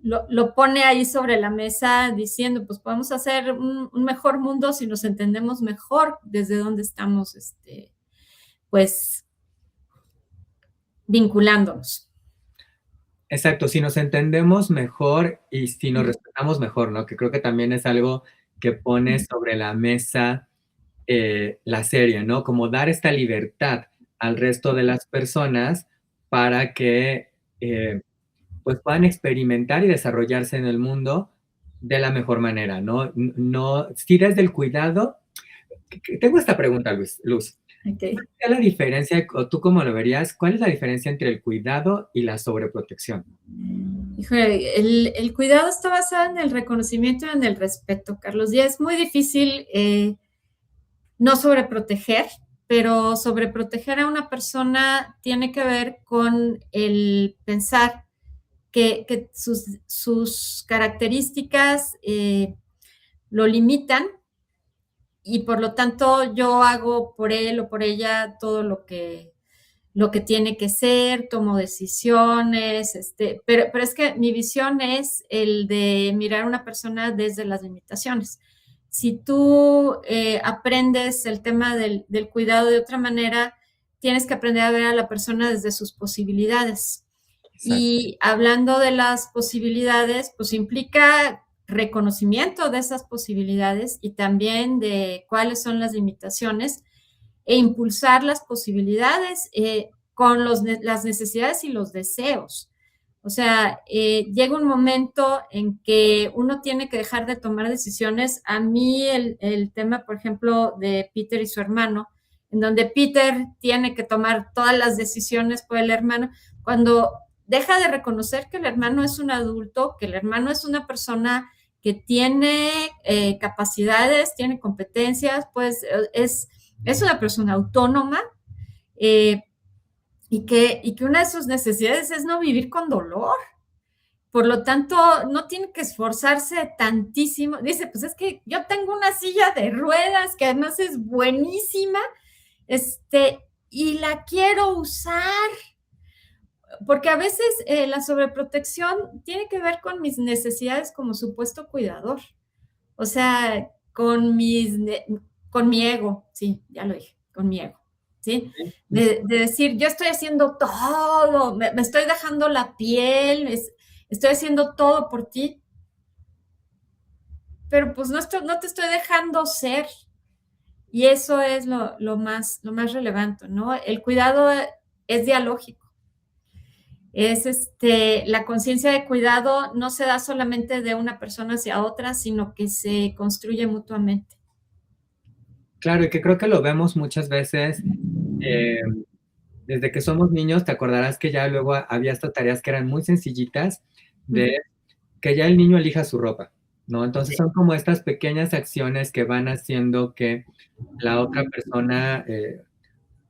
pone ahí sobre la mesa diciendo, pues podemos hacer un mejor mundo si nos entendemos mejor desde dónde estamos, pues, vinculándonos. Exacto, si nos entendemos mejor y si nos Ujú, respetamos mejor, ¿no? Que creo que también es algo que pone ujú, sobre la mesa la serie, ¿no? Como dar esta libertad al resto de las personas para que pues puedan experimentar y desarrollarse en el mundo de la mejor manera, ¿no? No, si desde el cuidado, tengo esta pregunta, Luz. ok. ¿Cuál es la diferencia, o tú cómo lo verías, cuál es la diferencia entre el cuidado y la sobreprotección? Híjole, el cuidado está basado en el reconocimiento y en el respeto, Carlos. Y es muy difícil no sobreproteger, pero sobreproteger a una persona tiene que ver con el pensar que sus características lo limitan y por lo tanto yo hago por él o por ella todo lo que tiene que ser, tomo decisiones, pero es que mi visión es el de mirar a una persona desde las limitaciones. Si tú aprendes el tema del cuidado de otra manera, tienes que aprender a ver a la persona desde sus posibilidades. Exacto. Y hablando de las posibilidades, pues implica reconocimiento de esas posibilidades y también de cuáles son las limitaciones e impulsar las posibilidades con las necesidades y los deseos. O sea, llega un momento en que uno tiene que dejar de tomar decisiones. A mí el tema, por ejemplo, de Peter y su hermano, en donde Peter tiene que tomar todas las decisiones por el hermano, cuando deja de reconocer que el hermano es un adulto, que el hermano es una persona que tiene capacidades, tiene competencias, pues es una persona autónoma eh, y que una de sus necesidades es no vivir con dolor. Por lo tanto, no tiene que esforzarse tantísimo. Dice, pues es que yo tengo una silla de ruedas que además es buenísima, y la quiero usar, porque a veces la sobreprotección tiene que ver con mis necesidades como supuesto cuidador. O sea, con mi ego, sí, ya lo dije, con mi ego, ¿sí? De decir, yo estoy haciendo todo, me estoy dejando la piel, estoy haciendo todo por ti, pero pues no te estoy dejando ser. Y eso es lo más relevante, ¿no? El cuidado es dialógico. Es la conciencia de cuidado no se da solamente de una persona hacia otra, sino que se construye mutuamente. Claro, y que creo que lo vemos muchas veces, eh, desde que somos niños, te acordarás que ya luego había estas tareas que eran muy sencillitas, de Ujú. que ya el niño elija su ropa, ¿no? Entonces Sí. son como estas pequeñas acciones que van haciendo que la otra persona,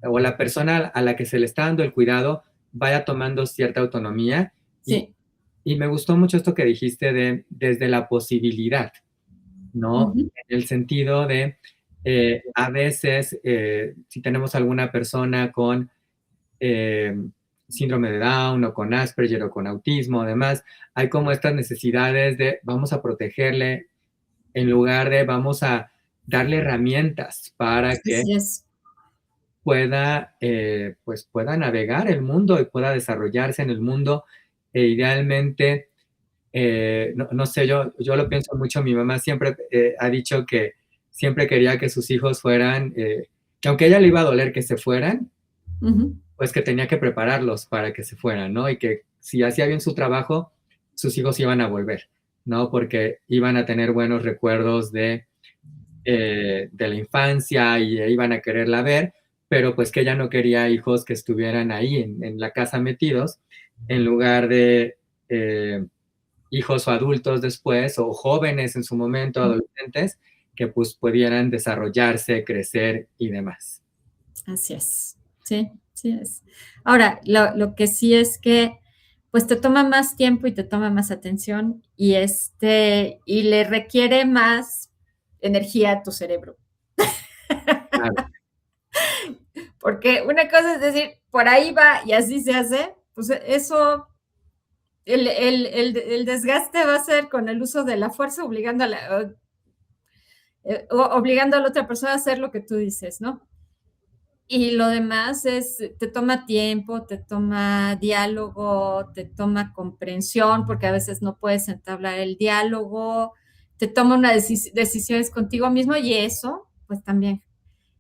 o la persona a la que se le está dando el cuidado vaya tomando cierta autonomía. Y, Sí. y me gustó mucho esto que dijiste de desde la posibilidad, ¿no? Ujú. En el sentido de, a veces, si tenemos alguna persona con eh, síndrome de Down o con Asperger o con autismo, además, hay como estas necesidades de vamos a protegerle en lugar de vamos a darle herramientas para que Así es. pueda, pues pueda navegar el mundo y pueda desarrollarse en el mundo e idealmente, no sé, yo lo pienso mucho, mi mamá siempre ha dicho que siempre quería que sus hijos fueran, que aunque a ella le iba a doler que se fueran, Ujú. pues que tenía que prepararlos para que se fueran, ¿no? Y que si hacía bien su trabajo, sus hijos iban a volver, ¿no? Porque iban a tener buenos recuerdos de la infancia y iban a quererla ver, pero pues que ella no quería hijos que estuvieran ahí en la casa metidos, en lugar de hijos o adultos después, o jóvenes en su momento, adolescentes, que pues pudieran desarrollarse, crecer y demás. Así es. Sí, sí es. Ahora, lo que sí es que, pues te toma más tiempo y te toma más atención y le requiere más energía a tu cerebro. Claro, Porque una cosa es decir, por ahí va y así se hace, pues eso el desgaste va a ser con el uso de la fuerza, obligando a la otra persona a hacer lo que tú dices, ¿no? Y lo demás te toma tiempo, te toma diálogo, te toma comprensión, porque a veces no puedes entablar el diálogo, te toma unas decisiones contigo mismo y eso, pues también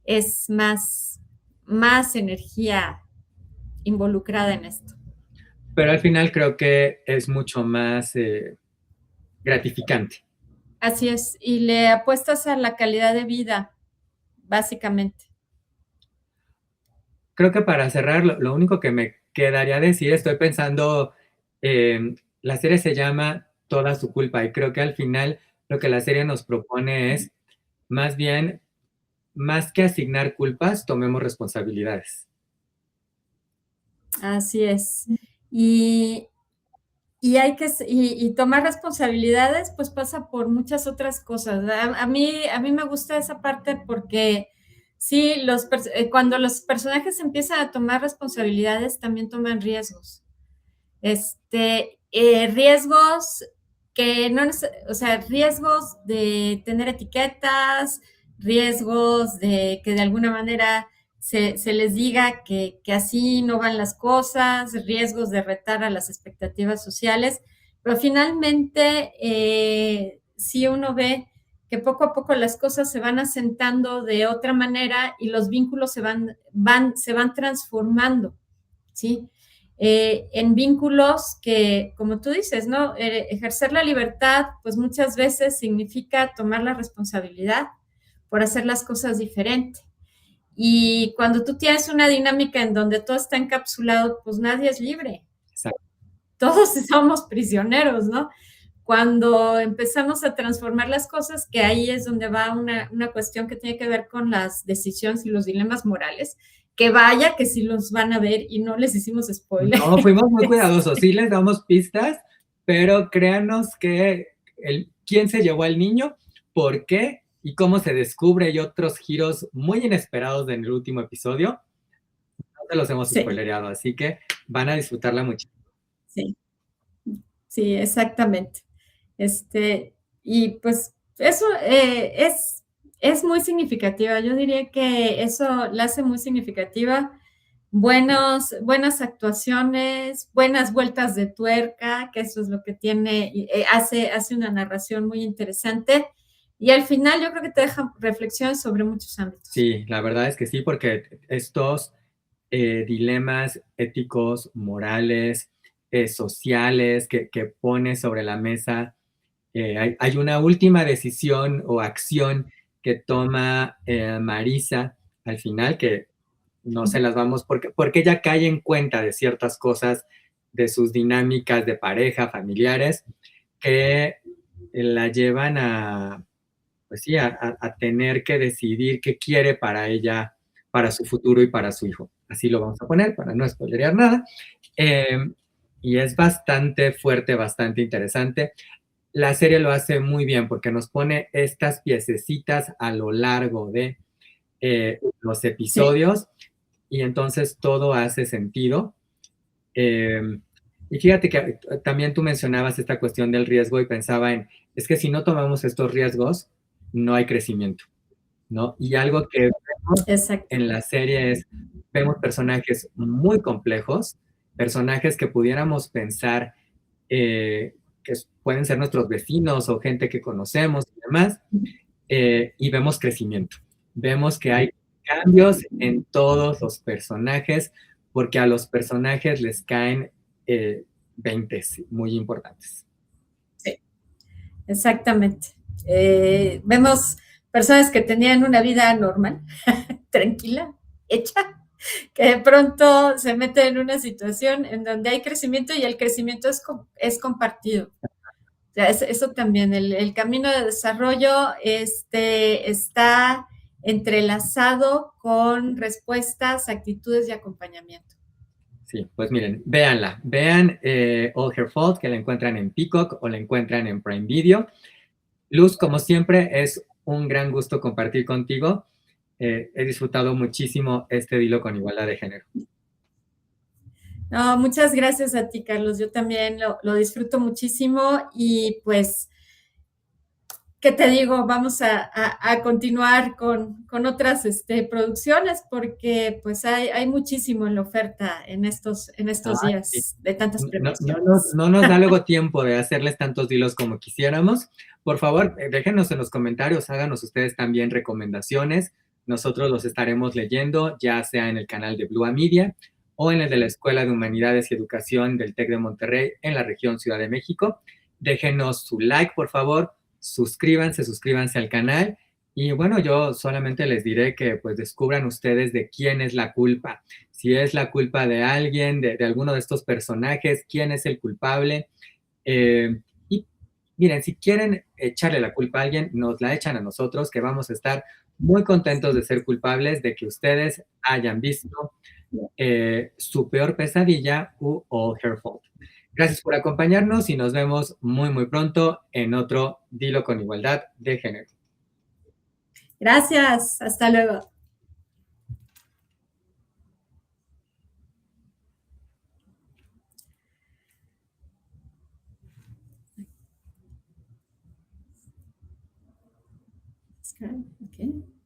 es más energía involucrada en esto. Pero al final creo que es mucho más gratificante. Así es, y le apuestas a la calidad de vida, básicamente. Creo que para cerrar, lo único que me quedaría decir, estoy pensando, la serie se llama Toda su culpa y creo que al final lo que la serie nos propone es, más bien, más que asignar culpas, tomemos responsabilidades. Así es. Y, y tomar responsabilidades, pues pasa por muchas otras cosas. A mí me gusta esa parte porque sí, cuando los personajes empiezan a tomar responsabilidades, también toman riesgos. Riesgos que no, o sea, riesgos de tener etiquetas, riesgos de que de alguna manera se les diga que así no van las cosas, riesgos de retar a las expectativas sociales, pero finalmente sí uno ve que poco a poco las cosas se van asentando de otra manera y los vínculos se van transformando, ¿sí? En vínculos que, como tú dices, ¿no? Ejercer la libertad, pues muchas veces significa tomar la responsabilidad por hacer las cosas diferente. Y cuando tú tienes una dinámica en donde todo está encapsulado, pues nadie es libre. Exacto. Todos somos prisioneros, ¿no? Cuando empezamos a transformar las cosas, que ahí es donde va una cuestión que tiene que ver con las decisiones y los dilemas morales, que vaya que sí los van a ver y no les hicimos spoiler. No, fuimos muy cuidadosos, sí les damos pistas, pero créanos que quién se llevó al niño, por qué y cómo se descubre y otros giros muy inesperados en el último episodio, no se los hemos spoilereado, así que van a disfrutarla mucho. Sí, sí, exactamente. Y pues eso es muy significativa. Yo diría que eso la hace muy significativa. Buenas actuaciones, buenas vueltas de tuerca, que eso es lo que tiene, hace una narración muy interesante. Y al final yo creo que te deja reflexiones sobre muchos ámbitos. Sí, la verdad es que sí, porque estos dilemas éticos, morales, sociales que pone sobre la mesa, hay una última decisión o acción que toma Marisa al final, que no se las vamos, porque ella cae en cuenta de ciertas cosas, de sus dinámicas de pareja, familiares, que la llevan a, pues sí, a tener que decidir qué quiere para ella, para su futuro y para su hijo. Así lo vamos a poner para no spoilerear nada. Y es bastante fuerte, bastante interesante. La serie lo hace muy bien porque nos pone estas piececitas a lo largo de los episodios y entonces todo hace sentido. Y fíjate que también tú mencionabas esta cuestión del riesgo y pensaba es que si no tomamos estos riesgos, no hay crecimiento, ¿no? Y algo que vemos en la serie vemos personajes muy complejos, personajes que pudiéramos pensar que pueden ser nuestros vecinos o gente que conocemos y demás, y vemos crecimiento. Vemos que hay cambios en todos los personajes, porque a los personajes les caen 20 muy importantes. Sí, exactamente. Vemos personas que tenían una vida normal, tranquila, hecha, que de pronto se meten en una situación en donde hay crecimiento y el crecimiento es compartido. O sea, eso también, el camino de desarrollo está entrelazado con respuestas, actitudes y acompañamiento. Sí, pues miren, véanla. Vean All Her Fault, que la encuentran en Peacock o la encuentran en Prime Video. Luz, como siempre, es un gran gusto compartir contigo. He disfrutado muchísimo este Dilo con Igualdad de Género. No, muchas gracias a ti, Carlos. Yo también lo disfruto muchísimo y pues, ¿qué te digo? Vamos a continuar con otras producciones porque pues hay muchísimo en la oferta en estos Ay, sí. días de tantas No, no nos, premiaciones. no nos da luego tiempo de hacerles tantos hilos como quisiéramos. Por favor, déjenos en los comentarios, háganos ustedes también recomendaciones. Nosotros los estaremos leyendo, ya sea en el canal de Blua Media o en el de la Escuela de Humanidades y Educación del TEC de Monterrey en la región Ciudad de México. Déjenos su like, por favor, suscríbanse al canal. Y bueno, yo solamente les diré que pues descubran ustedes de quién es la culpa, si es la culpa de alguien, de alguno de estos personajes, quién es el culpable. Y miren, si quieren echarle la culpa a alguien, nos la echan a nosotros, que vamos a estar muy contentos de ser culpables de que ustedes hayan visto su peor pesadilla u All Her Fault. Gracias por acompañarnos y nos vemos muy, muy pronto en otro Dilo con Igualdad de Género. Gracias, hasta luego. Okay.